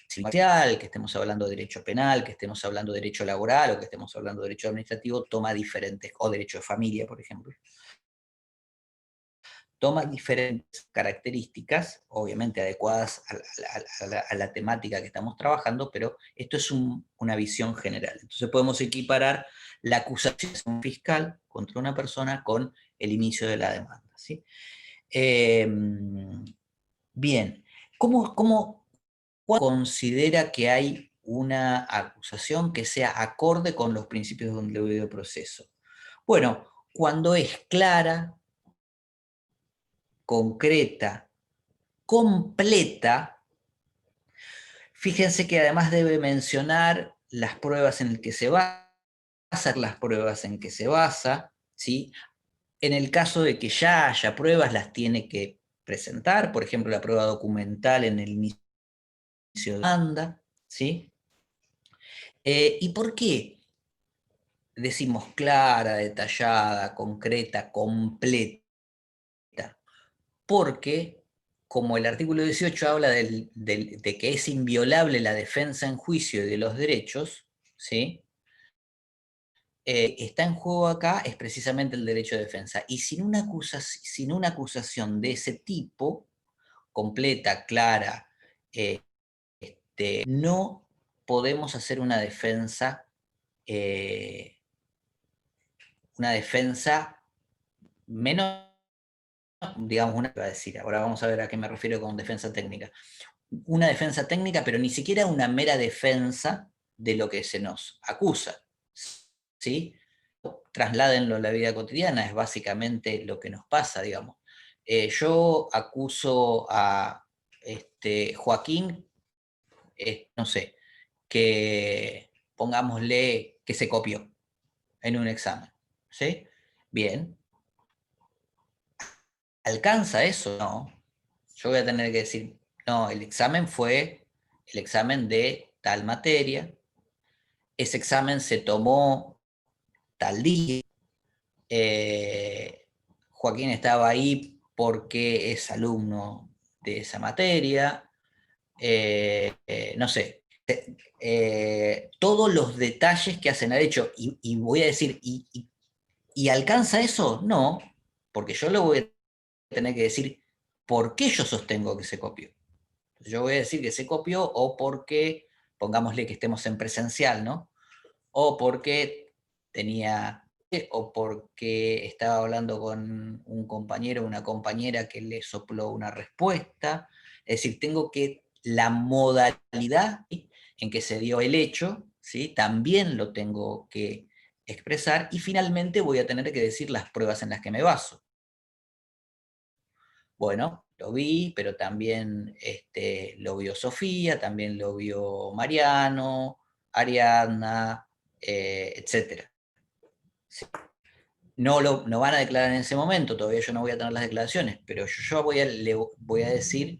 Speaker 1: civil, que estemos hablando de derecho penal, que estemos hablando de derecho laboral o que estemos hablando de derecho administrativo, toma diferentes, o derecho de familia, por ejemplo. Toma diferentes características, obviamente adecuadas a la temática que estamos trabajando, pero esto es una visión general. Entonces podemos equiparar la acusación fiscal contra una persona con el inicio de la demanda, ¿sí? Bien, ¿cómo considera que hay una acusación que sea acorde con los principios de un debido proceso? Bueno, cuando es clara, concreta, completa, fíjense que además debe mencionar las pruebas en las que se basa, las pruebas en que se basa, ¿sí? En el caso de que ya haya pruebas, las tiene que presentar, por ejemplo, la prueba documental en el inicio de la demanda, ¿sí? ¿Y por qué decimos clara, detallada, concreta, completa? Porque, como el artículo 18 habla de que es inviolable la defensa en juicio y de los derechos, ¿sí? Está en juego acá es precisamente el derecho de defensa. Y sin una acusación de ese tipo, completa, clara, no podemos hacer una defensa menos, digamos, va a decir, ahora vamos a ver a qué me refiero con defensa técnica. Una defensa técnica, pero ni siquiera una mera defensa de lo que se nos acusa, ¿sí? Trasládenlo a la vida cotidiana, es básicamente lo que nos pasa, digamos. Yo acuso a Joaquín, no sé, que pongámosle que se copió en un examen, ¿sí? Bien. ¿Alcanza eso? No. Yo voy a tener que decir, no, el examen fue el examen de tal materia, ese examen se tomó tal día, Joaquín estaba ahí porque es alumno de esa materia, no sé, todos los detalles que hacen al hecho, y voy a decir, ¿y alcanza eso? No, porque yo le voy a tener que decir por qué yo sostengo que se copió. Yo voy a decir que se copió o porque, pongámosle que estemos en presencial, ¿no? O porque o porque estaba hablando con un compañero o una compañera que le sopló una respuesta. Es decir, tengo que la modalidad en que se dio el hecho, ¿sí? También lo tengo que expresar y finalmente voy a tener que decir las pruebas en las que me baso. Bueno, lo vi, pero también lo vio Sofía, también lo vio Mariano, Ariadna, etc. Sí. No van a declarar en ese momento, todavía yo no voy a tener las declaraciones, pero yo le voy a decir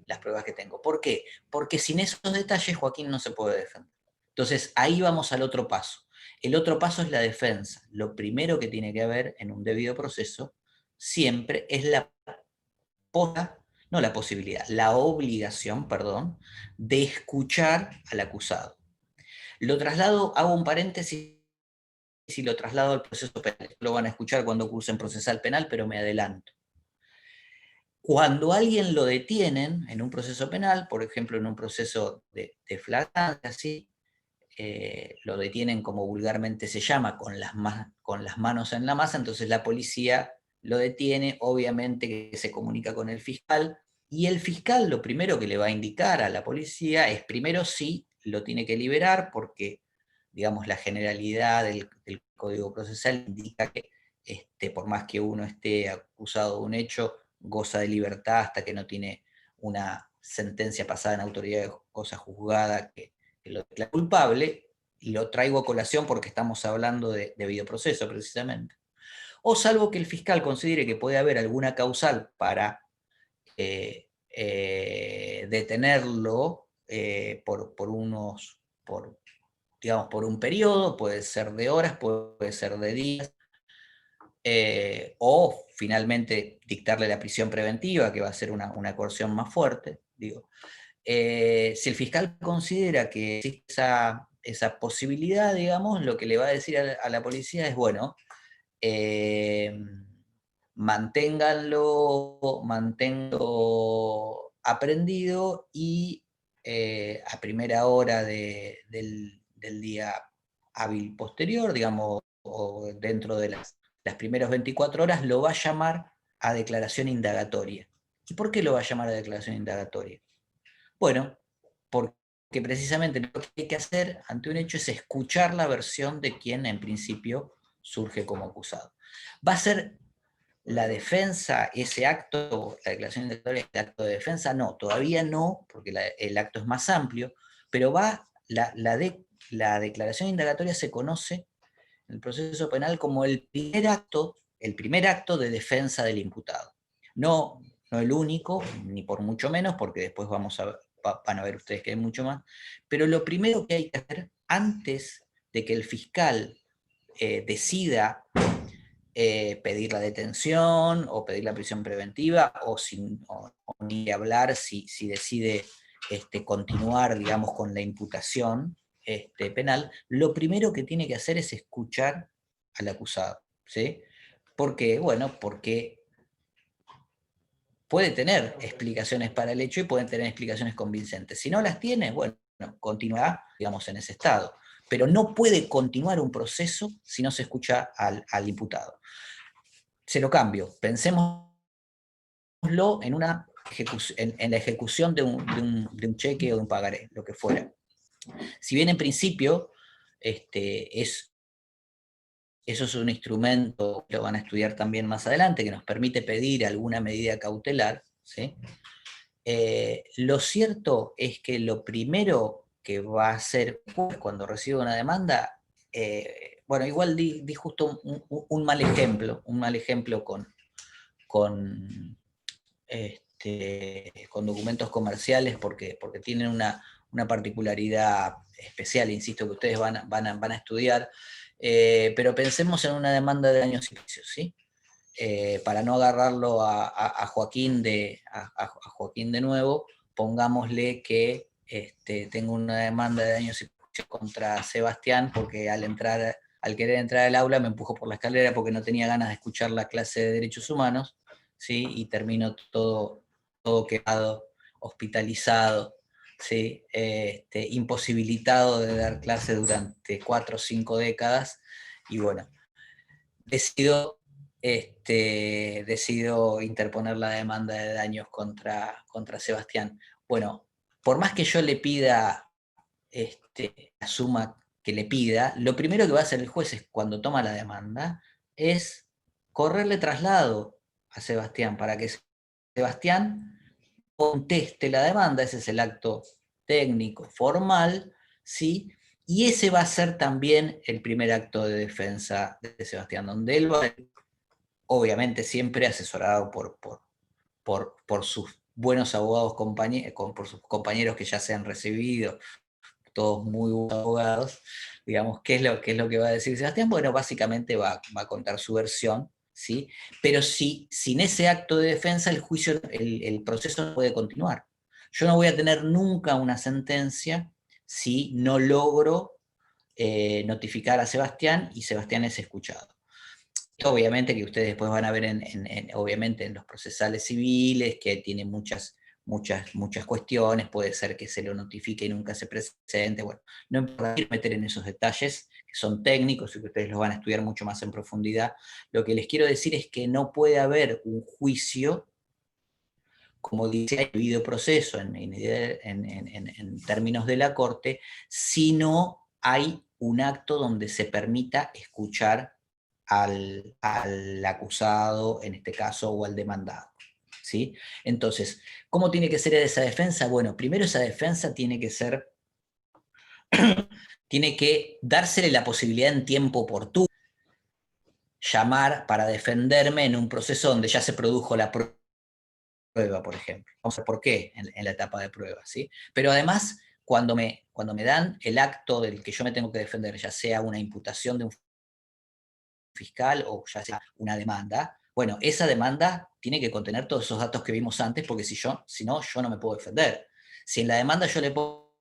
Speaker 1: las pruebas que tengo. ¿Por qué? Porque sin esos detalles Joaquín no se puede defender. Entonces ahí vamos al otro paso. El otro paso es la defensa. Lo primero que tiene que haber en un debido proceso siempre es la obligación, perdón, de escuchar al acusado. Lo traslado, hago un paréntesis y lo traslado al proceso penal. Lo van a escuchar cuando cursen procesal penal, pero me adelanto. Cuando a alguien lo detienen en un proceso penal, por ejemplo en un proceso de flagrancia, ¿sí? Lo detienen como vulgarmente se llama, con las manos en la masa, entonces la policía lo detiene, obviamente que se comunica con el fiscal, y el fiscal lo primero que le va a indicar a la policía es primero si lo tiene que liberar, porque digamos, la generalidad del Código Procesal indica que por más que uno esté acusado de un hecho, goza de libertad hasta que no tiene una sentencia pasada en autoridad de cosa juzgada que lo declara culpable, y lo traigo a colación porque estamos hablando de debido proceso precisamente. O salvo que el fiscal considere que puede haber alguna causal para detenerlo digamos, por un periodo, puede ser de horas, puede ser de días, o finalmente dictarle la prisión preventiva, que va a ser una coerción más fuerte, digo. Si el fiscal considera que existe esa posibilidad, digamos, lo que le va a decir a la policía es, bueno, manténganlo aprendido y a primera hora del día hábil posterior, digamos, o dentro de las primeras 24 horas, lo va a llamar a declaración indagatoria. ¿Y por qué lo va a llamar a declaración indagatoria? Bueno, porque precisamente lo que hay que hacer ante un hecho es escuchar la versión de quien en principio surge como acusado. ¿Va a ser la defensa ese acto, la declaración indagatoria, el acto de defensa? No, todavía no, porque el acto es más amplio, pero la declaración indagatoria se conoce en el proceso penal como el primer acto de defensa del imputado. No el único, ni por mucho menos, porque después van a ver ustedes que hay mucho más, pero lo primero que hay que hacer antes de que el fiscal decida pedir la detención o pedir la prisión preventiva, o ni hablar si decide continuar, digamos, con la imputación penal, lo primero que tiene que hacer es escuchar al acusado, ¿sí? ¿Por qué? Bueno, porque puede tener explicaciones para el hecho y pueden tener explicaciones convincentes. Si no las tiene, bueno, continuará, digamos, en ese estado. Pero no puede continuar un proceso si no se escucha al imputado. Se lo cambio, pensémoslo en la ejecución de un cheque o de un pagaré, lo que fuera. Si bien en principio eso es un instrumento, lo van a estudiar también más adelante, que nos permite pedir alguna medida cautelar, ¿sí? Lo cierto es que lo primero que va a hacer cuando reciba una demanda, bueno, igual di justo un mal ejemplo con documentos comerciales porque tienen una particularidad especial, insisto, que ustedes van a estudiar, pero pensemos en una demanda de daños y perjuicios, ¿sí? Para no agarrarlo a Joaquín de nuevo, pongámosle que tengo una demanda de daños y perjuicios contra Sebastián porque al querer entrar al aula me empujó por la escalera porque no tenía ganas de escuchar la clase de Derechos Humanos, ¿sí? Y terminó todo quedado, hospitalizado, ¿sí? Imposibilitado de dar clase durante 4 o 5 décadas, y bueno, decido interponer la demanda de daños contra Sebastián. Bueno, por más que yo le pida la suma que le pida, lo primero que va a hacer el juez es, cuando toma la demanda, es correrle traslado a Sebastián para que Sebastián conteste la demanda. Ese es el acto técnico, formal, ¿sí? Y ese va a ser también el primer acto de defensa de Sebastián, donde él va, obviamente siempre asesorado por sus buenos abogados, por sus compañeros que ya se han recibido, todos muy buenos abogados, digamos. ¿Qué es lo que va a decir Sebastián? Bueno, básicamente va a contar su versión, ¿sí? Pero sin ese acto de defensa, el juicio, el proceso no puede continuar. Yo no voy a tener nunca una sentencia si no logro notificar a Sebastián y Sebastián es escuchado. Obviamente que ustedes después van a ver obviamente en los procesales civiles, que tiene muchas cuestiones, puede ser que se lo notifique y nunca se presente. Bueno, no importa meter en esos detalles, que son técnicos y que ustedes los van a estudiar mucho más en profundidad. Lo que les quiero decir es que no puede haber un juicio, como dice el debido proceso en términos de la Corte, si no hay un acto donde se permita escuchar al acusado, en este caso, o al demandado, ¿sí? Entonces, ¿cómo tiene que ser esa defensa? Bueno, primero esa defensa tiene que ser, tiene que dársele la posibilidad en tiempo oportuno, llamar para defenderme en un proceso donde ya se produjo la prueba, por ejemplo. Vamos a ver por qué en la etapa de prueba, ¿sí? Pero además, cuando me dan el acto del que yo me tengo que defender, ya sea una imputación de un fiscal o ya sea una demanda, bueno, esa demanda tiene que contener todos esos datos que vimos antes, porque si no, yo no me puedo defender. Si en la demanda yo le pongo,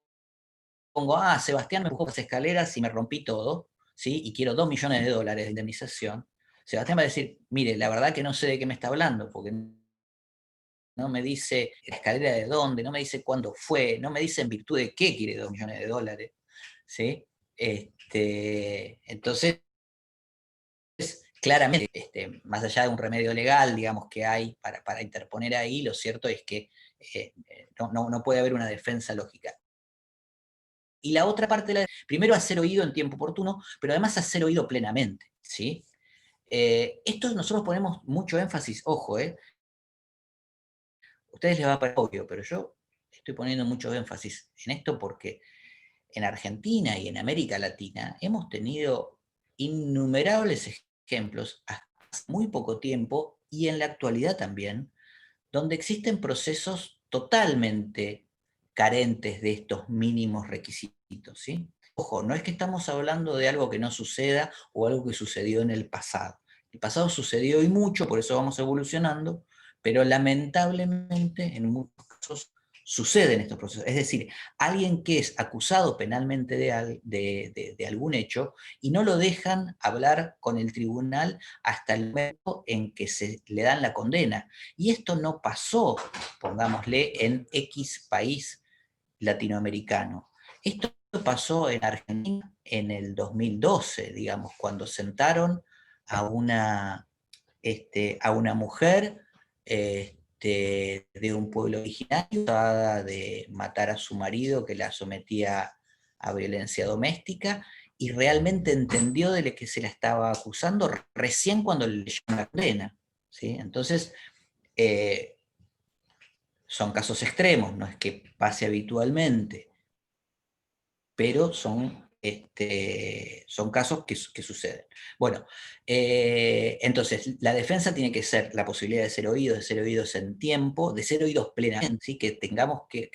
Speaker 1: Sebastián me empujó las escaleras y me rompí todo, ¿sí? Y quiero $2 millones de indemnización, Sebastián va a decir, mire, la verdad que no sé de qué me está hablando, porque no me dice la escalera de dónde, no me dice cuándo fue, no me dice en virtud de qué quiere $2 millones, ¿sí? Entonces, claramente, más allá de un remedio legal, digamos, que hay para interponer ahí, lo cierto es que no puede haber una defensa lógica. Y la otra parte, primero hacer oído en tiempo oportuno, pero además hacer oído plenamente, ¿sí? Esto nosotros ponemos mucho énfasis, ojo, ustedes les va a parecer obvio, pero yo estoy poniendo mucho énfasis en esto porque en Argentina y en América Latina hemos tenido innumerables ejemplos hasta hace muy poco tiempo y en la actualidad también, donde existen procesos totalmente carentes de estos mínimos requisitos, ¿sí? Ojo, no es que estamos hablando de algo que no suceda o algo que sucedió en el pasado. El pasado sucedió y mucho, por eso vamos evolucionando, pero lamentablemente en muchos casos suceden estos procesos. Es decir, alguien que es acusado penalmente de algún hecho y no lo dejan hablar con el tribunal hasta el momento en que se le dan la condena. Y esto no pasó, pongámosle, en X país latinoamericano. Esto pasó en Argentina en el 2012, digamos, cuando sentaron a una mujer de un pueblo originario acusada de matar a su marido que la sometía a violencia doméstica y realmente entendió de lo que se la estaba acusando recién cuando le llegó la condena, ¿sí? Entonces, son casos extremos, no es que pase habitualmente, pero son casos que suceden. Bueno, entonces la defensa tiene que ser la posibilidad de ser oídos en tiempo, de ser oídos plenamente, ¿sí? Que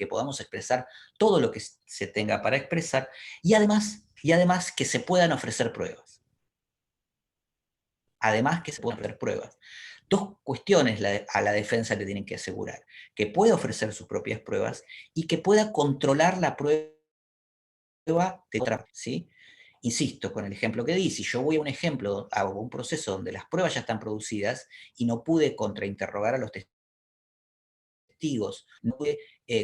Speaker 1: podamos expresar todo lo que se tenga para expresar, y además que se puedan ofrecer pruebas. Además que se puedan ofrecer pruebas. Dos cuestiones a la defensa le tienen que asegurar: que pueda ofrecer sus propias pruebas y que pueda controlar la prueba de otra, ¿sí? Insisto, con el ejemplo que di, si yo voy a un ejemplo, a un proceso donde las pruebas ya están producidas y no pude contrainterrogar a los testigos, no pude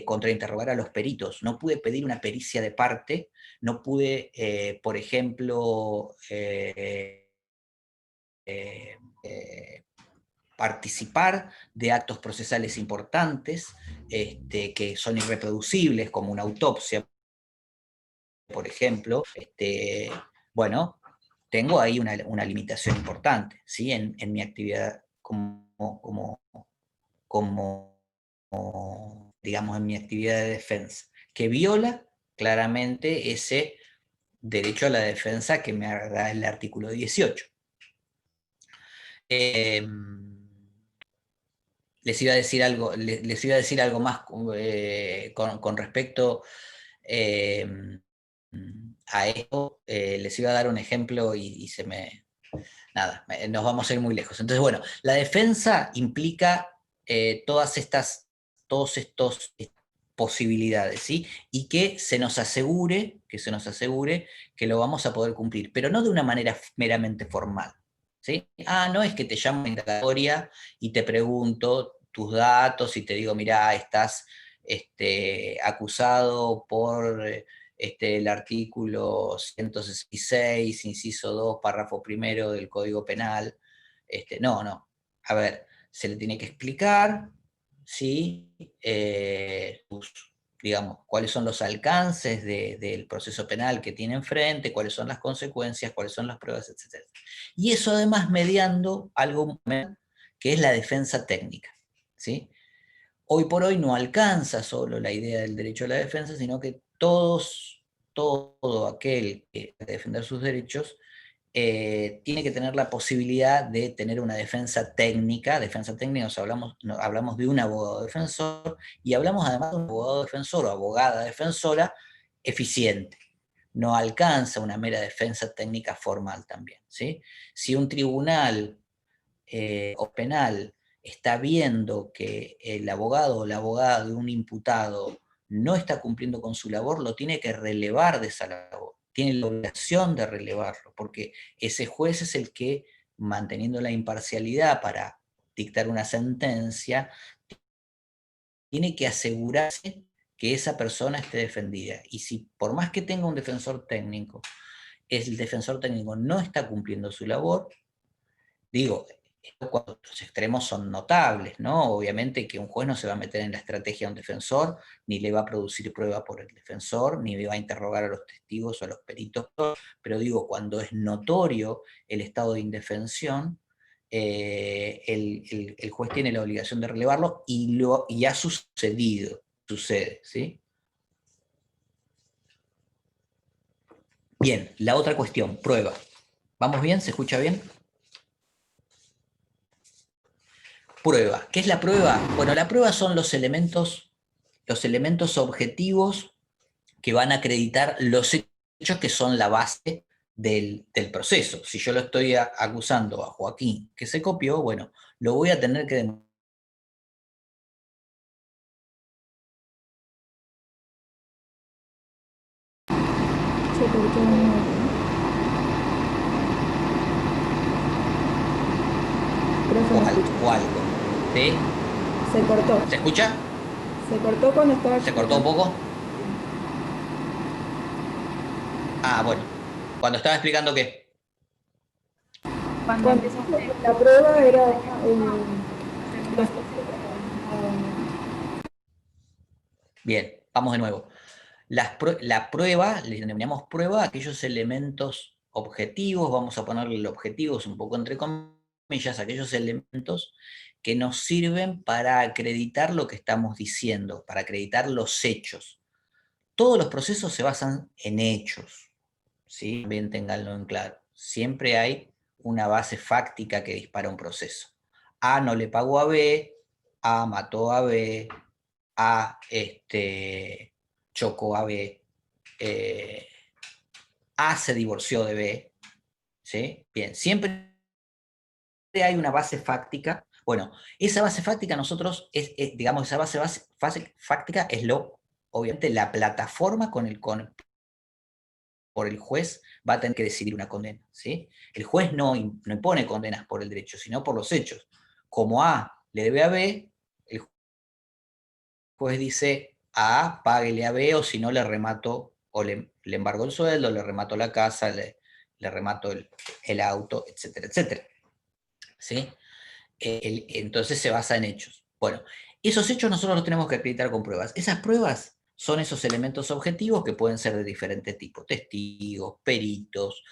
Speaker 1: contrainterrogar a los peritos, no pude pedir una pericia de parte, no pude, por ejemplo, participar de actos procesales importantes que son irreproducibles, como una autopsia, por ejemplo, bueno, tengo ahí una limitación importante, ¿sí? En mi actividad digamos, en mi actividad de defensa, que viola claramente ese derecho a la defensa que me da el artículo 18. Les iba a decir algo más con respecto a esto. Les iba a dar un ejemplo y se me... Nada, nos vamos a ir muy lejos. Entonces, bueno, la defensa implica todas estas posibilidades, ¿sí? Y que se nos asegure que lo vamos a poder cumplir, pero no de una manera meramente formal, ¿sí? No es que te llamo a una indagatoria y te pregunto tus datos y te digo, mirá, estás acusado por el artículo 166, inciso 2, párrafo primero del Código Penal. No. A ver, se le tiene que explicar, ¿sí? digamos, cuáles son los alcances del proceso penal que tiene enfrente, cuáles son las consecuencias, cuáles son las pruebas, etc. Y eso además mediando algo que es la defensa técnica, ¿sí? Hoy por hoy no alcanza solo la idea del derecho a la defensa, sino que todo aquel que quiere defender sus derechos tiene que tener la posibilidad de tener una defensa técnica. Defensa técnica, hablamos de un abogado defensor, y hablamos además de un abogado defensor o abogada defensora eficiente. No alcanza una mera defensa técnica formal también, ¿sí? Si un tribunal o penal está viendo que el abogado o la abogada de un imputado no está cumpliendo con su labor, lo tiene que relevar de esa labor, tiene la obligación de relevarlo, porque ese juez es el que, manteniendo la imparcialidad para dictar una sentencia, tiene que asegurarse que esa persona esté defendida. Y si por más que tenga un defensor técnico, el defensor técnico no está cumpliendo su labor, digo, cuando los extremos son notables, ¿no? Obviamente que un juez no se va a meter en la estrategia de un defensor, ni le va a producir prueba por el defensor, ni le va a interrogar a los testigos o a los peritos, pero digo, cuando es notorio el estado de indefensión, el juez tiene la obligación de relevarlo, y ha sucede, ¿sí? Bien, la otra cuestión, prueba. ¿Vamos bien? ¿Se escucha bien? Prueba. ¿Qué es la prueba? Bueno, la prueba son los elementos objetivos que van a acreditar los hechos que son la base del proceso. Si yo lo estoy acusando a Joaquín que se copió, bueno, lo voy a tener que demostrar.
Speaker 3: Se cortó de nuevo. Profe, ¿me escucha?
Speaker 1: O algo. ¿Sí?
Speaker 3: Se cortó.
Speaker 1: ¿Se escucha?
Speaker 3: Se cortó cuando estaba...
Speaker 1: ¿Se cortó un poco? Ah, bueno. Cuando estaba explicando qué.
Speaker 3: Cuando la prueba era...
Speaker 1: Bien, vamos de nuevo. La prueba, le denominamos prueba a aquellos elementos objetivos, vamos a ponerle el objetivos un poco entre comillas, aquellos elementos que nos sirven para acreditar lo que estamos diciendo, para acreditar los hechos. Todos los procesos se basan en hechos, ¿sí? También ténganlo en claro. Siempre hay una base fáctica que dispara un proceso. A no le pagó a B, A mató a B, A chocó a B, A se divorció de B, ¿sí? Bien, siempre hay una base fáctica. Bueno, esa base fáctica nosotros, digamos, esa base fáctica es obviamente la plataforma por el juez va a tener que decidir una condena, ¿sí? El juez no impone condenas por el derecho, sino por los hechos. Como A le debe a B, el juez dice a A, páguele a B, o si no le remato, o le embargo el sueldo, le remato la casa, le remato el auto, etcétera, etcétera. ¿Sí? Entonces se basa en hechos. Bueno, esos hechos nosotros los tenemos que acreditar con pruebas. Esas pruebas son esos elementos objetivos que pueden ser de diferentes tipos: testigos, peritos,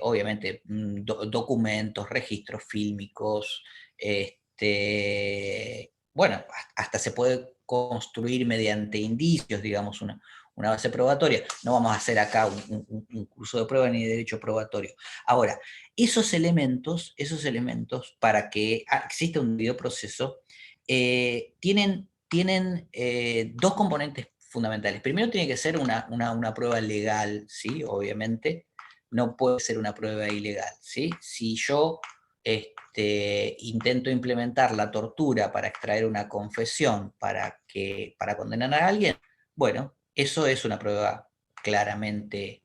Speaker 1: obviamente documentos, registros fílmicos, bueno, hasta se puede construir mediante indicios, digamos, una base probatoria. No vamos a hacer acá un curso de prueba ni de derecho probatorio. Ahora, esos elementos, para que exista un debido proceso, tienen dos componentes fundamentales. Primero, tiene que ser una prueba legal, ¿sí? Obviamente, no puede ser una prueba ilegal, ¿sí? Si yo intento implementar la tortura para extraer una confesión para condenar a alguien, bueno, eso es una prueba claramente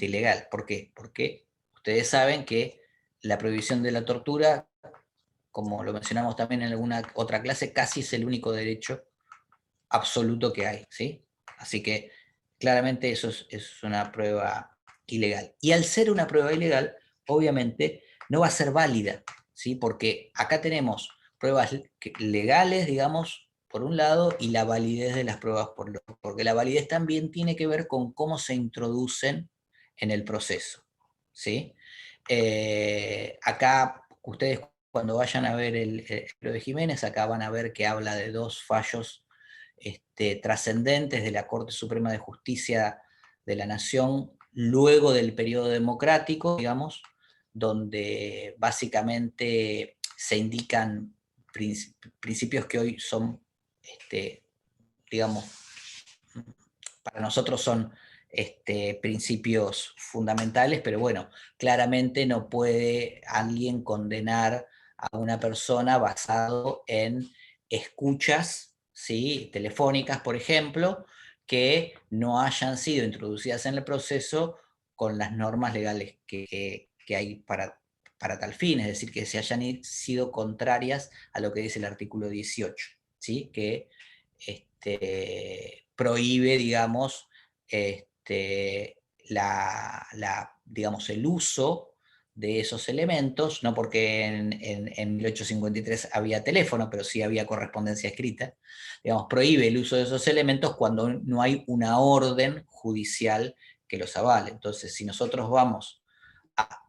Speaker 1: ilegal. ¿Por qué? Porque ustedes saben que la prohibición de la tortura, como lo mencionamos también en alguna otra clase, casi es el único derecho absoluto que hay, ¿sí? Así que claramente eso es una prueba ilegal. Y al ser una prueba ilegal, obviamente no va a ser válida, ¿sí? Porque acá tenemos pruebas legales, digamos, por un lado, y la validez de las pruebas por el otro, porque la validez también tiene que ver con cómo se introducen en el proceso, ¿sí? Acá, ustedes cuando vayan a ver el libro de Jiménez, acá van a ver que habla de dos fallos trascendentes de la Corte Suprema de Justicia de la Nación luego del periodo democrático, digamos, donde básicamente se indican principios que hoy son, digamos, para nosotros son principios fundamentales, pero bueno, claramente no puede alguien condenar a una persona basado en escuchas, ¿sí?, telefónicas, por ejemplo, que no hayan sido introducidas en el proceso con las normas legales que hay para tal fin, es decir, que se hayan sido contrarias a lo que dice el artículo 18, ¿sí?, que prohíbe, digamos, digamos, el uso de esos elementos, no porque en 1853 había teléfono, pero sí había correspondencia escrita, digamos, prohíbe el uso de esos elementos cuando no hay una orden judicial que los avale. Entonces, si nosotros vamos a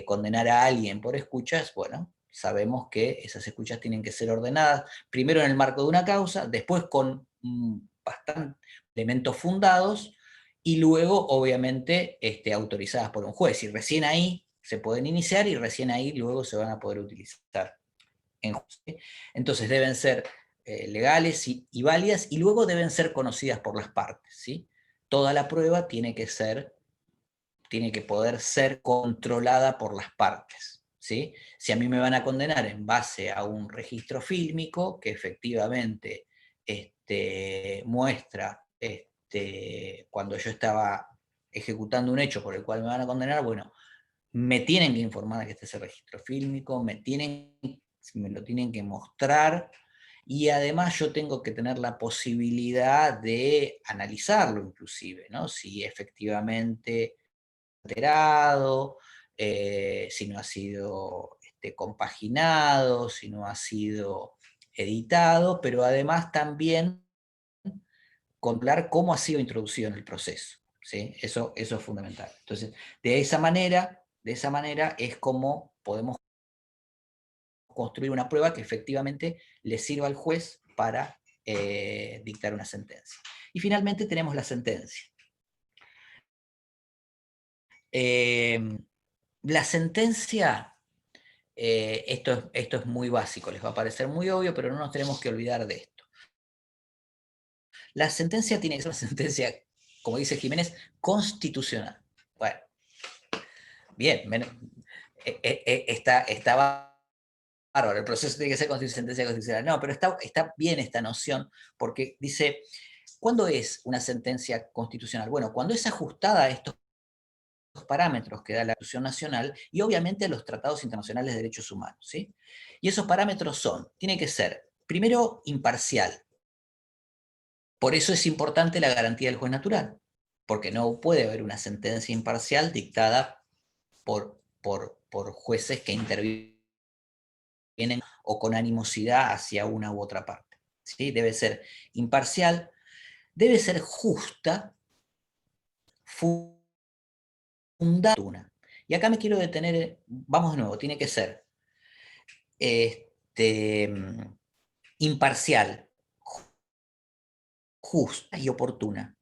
Speaker 1: condenar a alguien por escuchas, bueno, sabemos que esas escuchas tienen que ser ordenadas, primero en el marco de una causa, después con bastantes elementos fundados, y luego, obviamente, autorizadas por un juez. Y recién ahí se pueden iniciar y recién ahí luego se van a poder utilizar en juicio. Entonces deben ser legales y válidas, y luego deben ser conocidas por las partes, ¿sí? Toda la prueba tiene que poder ser controlada por las partes, ¿sí? Si a mí me van a condenar en base a un registro fílmico que efectivamente muestra cuando yo estaba ejecutando un hecho por el cual me van a condenar, bueno, me tienen que informar de que este es el registro fílmico, me lo tienen que mostrar, y además yo tengo que tener la posibilidad de analizarlo inclusive, ¿no? Si efectivamente alterado, si no ha sido compaginado, si no ha sido editado, pero además también controlar cómo ha sido introducido en el proceso, ¿sí? Eso es fundamental. Entonces, de esa manera es como podemos construir una prueba que efectivamente le sirva al juez para dictar una sentencia. Y finalmente tenemos la sentencia. La sentencia, esto es muy básico, les va a parecer muy obvio, pero no nos tenemos que olvidar de esto. La sentencia tiene que ser una sentencia, como dice Jiménez, constitucional. Bueno, bien, está bárbaro, el proceso tiene que ser sentencia constitucional. No, pero está bien esta noción, porque dice, ¿cuándo es una sentencia constitucional? Bueno, cuando es ajustada a estos parámetros que da la Constitución Nacional y obviamente a los tratados internacionales de derechos humanos, ¿sí? Y esos parámetros tiene que ser, primero, imparcial. Por eso es importante la garantía del juez natural, porque no puede haber una sentencia imparcial dictada por jueces que intervienen o con animosidad hacia una u otra parte, ¿sí? Debe ser imparcial, debe ser justa, fundada. Y acá me quiero detener, vamos de nuevo, tiene que ser imparcial, justa y oportuna.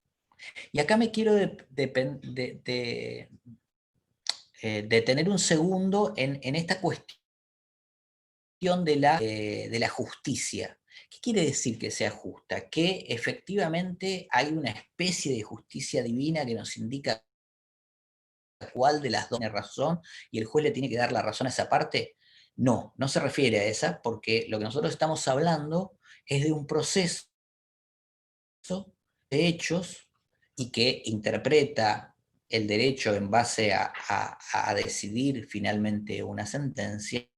Speaker 1: Y acá me quiero detener un segundo en esta cuestión de la justicia. ¿Qué quiere decir que sea justa? Que efectivamente hay una especie de justicia divina que nos indica cuál de las dos tiene razón y el juez le tiene que dar la razón a esa parte. No, no se refiere a esa, porque lo que nosotros estamos hablando es de un proceso de hechos y que interpreta el derecho en base a decidir finalmente una sentencia,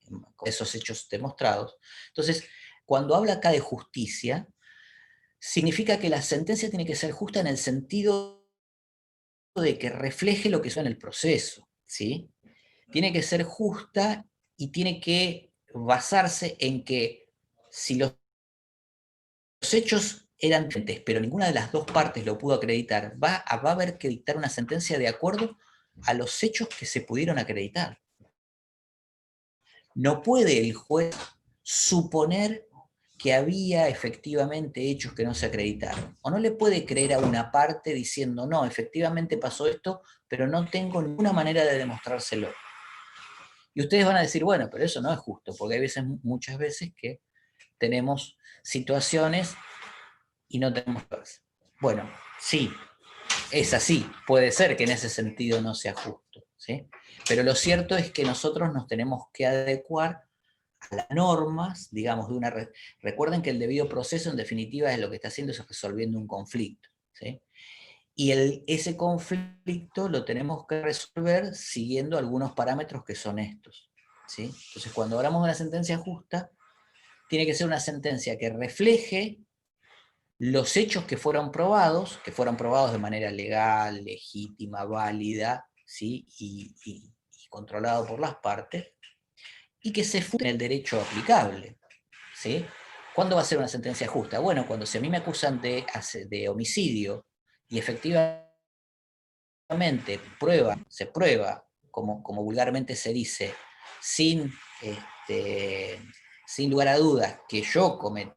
Speaker 1: con esos hechos demostrados. Entonces, cuando habla acá de justicia, significa que la sentencia tiene que ser justa en el sentido de que refleje lo que son en el proceso, ¿sí? Tiene que ser justa y tiene que basarse en que si los hechos eran diferentes, pero ninguna de las dos partes lo pudo acreditar, va a haber que dictar una sentencia de acuerdo a los hechos que se pudieron acreditar. No puede el juez suponer que había efectivamente hechos que no se acreditaron. O no le puede creer a una parte diciendo, no, efectivamente pasó esto, pero no tengo ninguna manera de demostrárselo. Y ustedes van a decir, bueno, pero eso no es justo, porque hay veces, muchas veces que tenemos situaciones y no tenemos pruebas. Bueno, sí, es así, puede ser que en ese sentido no sea justo, ¿sí? Pero lo cierto es que nosotros nos tenemos que adecuar a las normas, digamos, de una... Recuerden que el debido proceso, en definitiva, es lo que está haciendo es resolviendo un conflicto, ¿sí? Y ese conflicto lo tenemos que resolver siguiendo algunos parámetros que son estos, ¿sí? Entonces, cuando hablamos de una sentencia justa, tiene que ser una sentencia que refleje los hechos que fueron probados de manera legal, legítima, válida, ¿sí? y controlado por las partes, y que se funda en el derecho aplicable, ¿sí? ¿Cuándo va a ser una sentencia justa? Bueno, cuando si a mí me acusan de homicidio y efectivamente se prueba, como vulgarmente se dice, sin lugar a dudas que yo cometí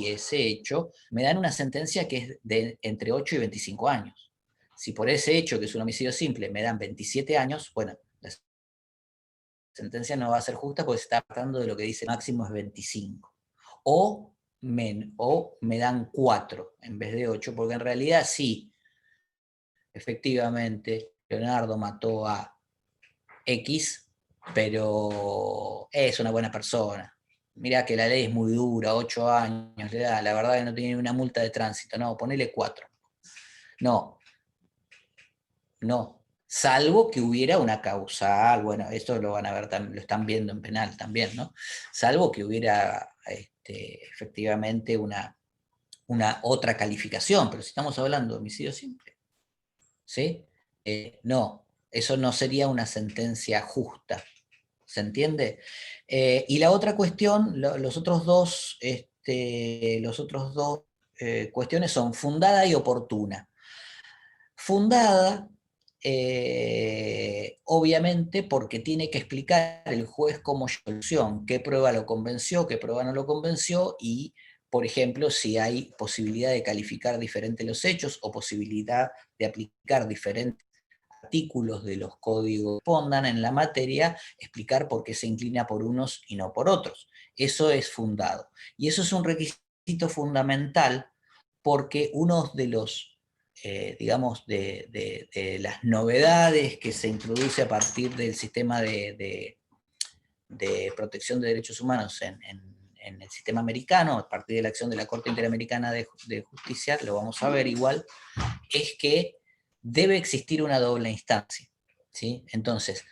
Speaker 1: ese hecho, me dan una sentencia que es de entre 8 y 25 años. Si por ese hecho, que es un homicidio simple, me dan 27 años, bueno, la sentencia no va a ser justa porque se está tratando de lo que dice máximo es 25. O me dan 4 en vez de 8, porque en realidad sí, efectivamente, Leonardo mató a X, pero es una buena persona. Mirá que la ley es muy dura, 8 años le da, la verdad que no tiene una multa de tránsito, no, ponele 4. No, salvo que hubiera una causal, bueno, esto lo van a ver, lo están viendo en penal también, ¿no? Salvo que hubiera efectivamente una otra calificación, pero si estamos hablando de homicidio simple, ¿sí? No, eso no sería una sentencia justa, ¿se entiende? Y la otra cuestión, los otros dos cuestiones son fundada y oportuna. Fundada, obviamente, porque tiene que explicar el juez como solución, qué prueba lo convenció, qué prueba no lo convenció, y, por ejemplo, si hay posibilidad de calificar diferentes los hechos o posibilidad de aplicar diferentes artículos de los códigos que respondan en la materia, explicar por qué se inclina por unos y no por otros. Eso es fundado. Y eso es un requisito fundamental porque uno de los digamos, de las novedades que se introduce a partir del sistema de protección de derechos humanos en el sistema americano, a partir de la acción de la Corte Interamericana de Justicia, lo vamos a ver igual, es que debe existir una doble instancia, ¿sí? Entonces,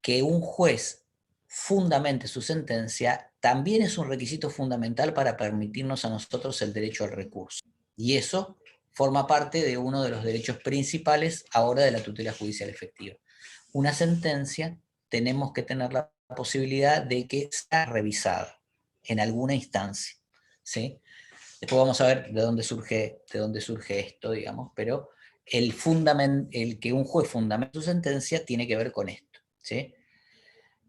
Speaker 1: que un juez fundamente su sentencia también es un requisito fundamental para permitirnos a nosotros el derecho al recurso. Y eso forma parte de uno de los derechos principales ahora de la tutela judicial efectiva. Una sentencia tenemos que tener la posibilidad de que sea revisada en alguna instancia, ¿sí? Después vamos a ver de dónde surge esto, digamos, pero el que un juez fundamente su sentencia tiene que ver con esto, ¿sí?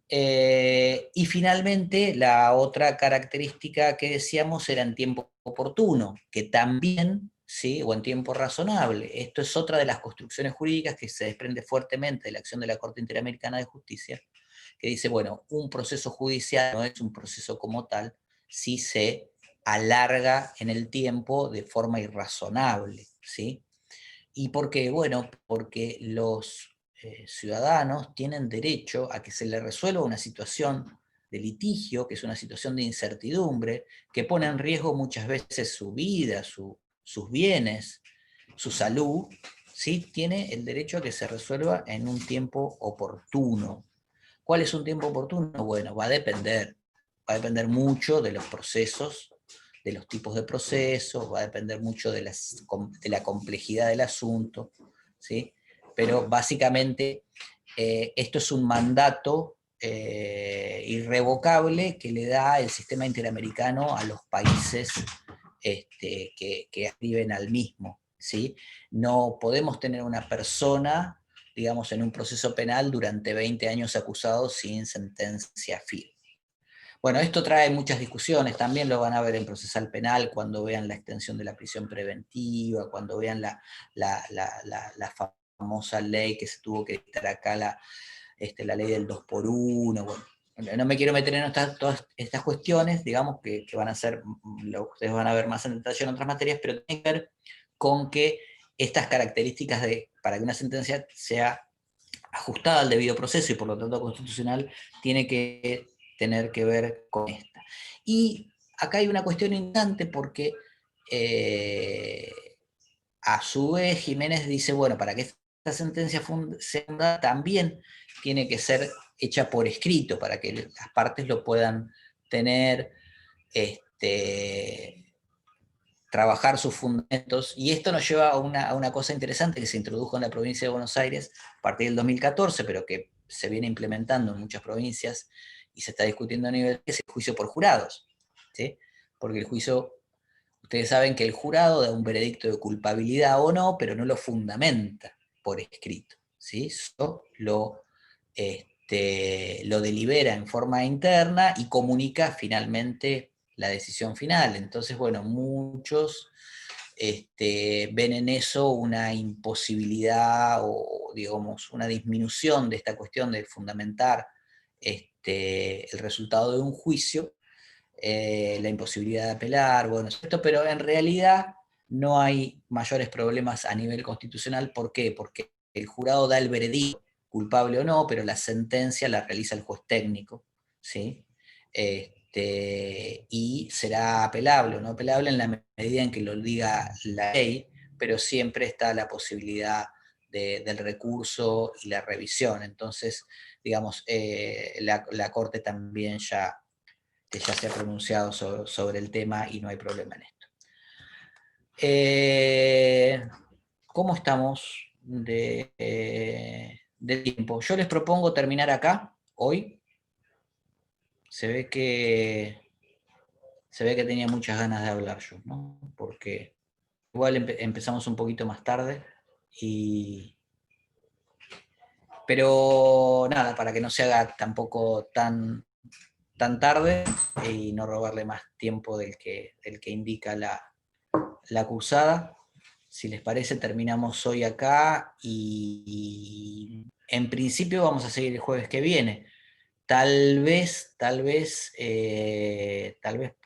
Speaker 1: Y finalmente, la otra característica que decíamos era en tiempo oportuno, que también, ¿sí? O en tiempo razonable. Esto es otra de las construcciones jurídicas que se desprende fuertemente de la acción de la Corte Interamericana de Justicia, que dice, bueno, un proceso judicial no es un proceso como tal si se alarga en el tiempo de forma irrazonable, ¿sí? ¿Y por qué? Bueno, porque los ciudadanos tienen derecho a que se les resuelva una situación de litigio, que es una situación de incertidumbre, que pone en riesgo muchas veces su vida, sus bienes, su salud, ¿sí? Tiene el derecho a que se resuelva en un tiempo oportuno. ¿Cuál es un tiempo oportuno? Bueno, va a depender mucho de los procesos, de los tipos de procesos, va a depender mucho de la complejidad del asunto, ¿sí? Pero básicamente esto es un mandato irrevocable que le da el sistema interamericano a los países que adhieren al mismo, ¿sí? No podemos tener una persona, digamos, en un proceso penal durante 20 años acusado sin sentencia firme. Bueno, esto trae muchas discusiones, también lo van a ver en procesal penal cuando vean la extensión de la prisión preventiva, cuando vean la famosa ley que se tuvo que dictar acá, la ley del 2x1, bueno, no me quiero meter en todas estas cuestiones, digamos, que van a ser, ustedes van a ver más en detalle en otras materias, pero tiene que ver con que estas características para que una sentencia sea ajustada al debido proceso y por lo tanto constitucional, tiene que tener que ver con esta. Y acá hay una cuestión importante porque a su vez Jiménez dice, bueno, para que esta sentencia sea fundada también tiene que ser hecha por escrito, para que las partes lo puedan tener, trabajar sus fundamentos, y esto nos lleva a una cosa interesante que se introdujo en la provincia de Buenos Aires a partir del 2014, pero que se viene implementando en muchas provincias y se está discutiendo a nivel, que es el juicio por jurados, ¿sí? Porque el juicio, ustedes saben que el jurado da un veredicto de culpabilidad o no, pero no lo fundamenta por escrito, ¿sí? Solo lo delibera en forma interna y comunica finalmente la decisión final. Entonces, bueno, muchos ven en eso una imposibilidad o, digamos, una disminución de esta cuestión de fundamentar el resultado de un juicio, la imposibilidad de apelar, bueno, esto, pero en realidad no hay mayores problemas a nivel constitucional. ¿Por qué? Porque el jurado da el veredicto, culpable o no, pero la sentencia la realiza el juez técnico, ¿sí? Y será apelable o no apelable en la medida en que lo diga la ley, pero siempre está la posibilidad del recurso y la revisión. Entonces, digamos, la Corte también ya se ha pronunciado sobre el tema y no hay problema en esto. ¿Cómo estamos de tiempo? Yo les propongo terminar acá, hoy. Se ve que tenía muchas ganas de hablar yo, ¿no? Porque igual empezamos un poquito más tarde, pero nada, para que no se haga tampoco tan tarde y no robarle más tiempo del que indica la cursada. Si les parece, terminamos hoy acá y en principio vamos a seguir el jueves que viene. Tal vez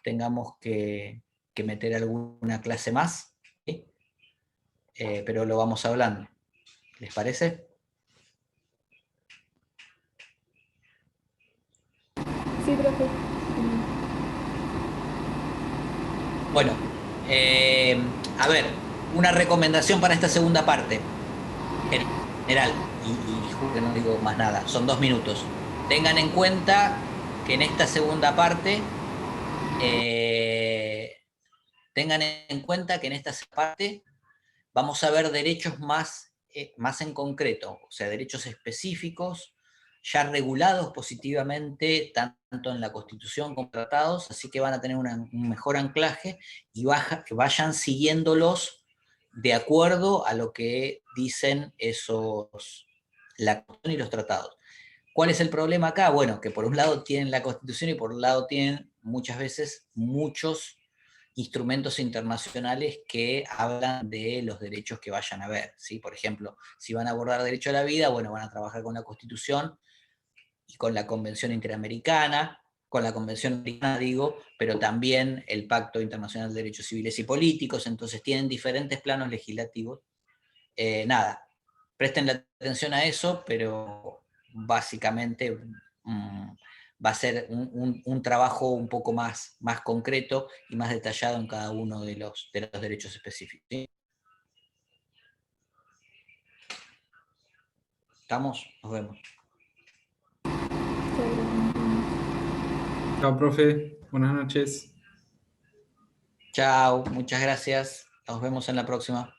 Speaker 1: tengamos que meter alguna clase más, ¿sí? Pero lo vamos hablando. ¿Les parece?
Speaker 3: Sí, profe.
Speaker 1: Bueno, a ver, una recomendación para esta segunda parte, general, y juro que no digo más nada, son 2 minutos. Tengan en cuenta que en esta segunda parte, vamos a ver derechos más en concreto, o sea, derechos específicos, ya regulados positivamente, tanto en la Constitución como en tratados, así que van a tener un mejor anclaje y vayan siguiéndolos de acuerdo a lo que dicen la Constitución y los tratados. ¿Cuál es el problema acá? Bueno, que por un lado tienen la Constitución y por un lado tienen muchas veces muchos instrumentos internacionales que hablan de los derechos que vayan a ver, ¿sí? Por ejemplo, si van a abordar derecho a la vida, bueno, van a trabajar con la Constitución y con la Convención Interamericana, con la Convención Americana, digo, pero también el Pacto Internacional de Derechos Civiles y Políticos, entonces tienen diferentes planos legislativos. Nada, presten la atención a eso, pero básicamente va a ser un trabajo un poco más concreto y más detallado en cada uno de los derechos específicos, ¿sí? ¿Estamos? Nos vemos.
Speaker 4: Chao, profe. Buenas noches.
Speaker 1: Chao, muchas gracias. Nos vemos en la próxima.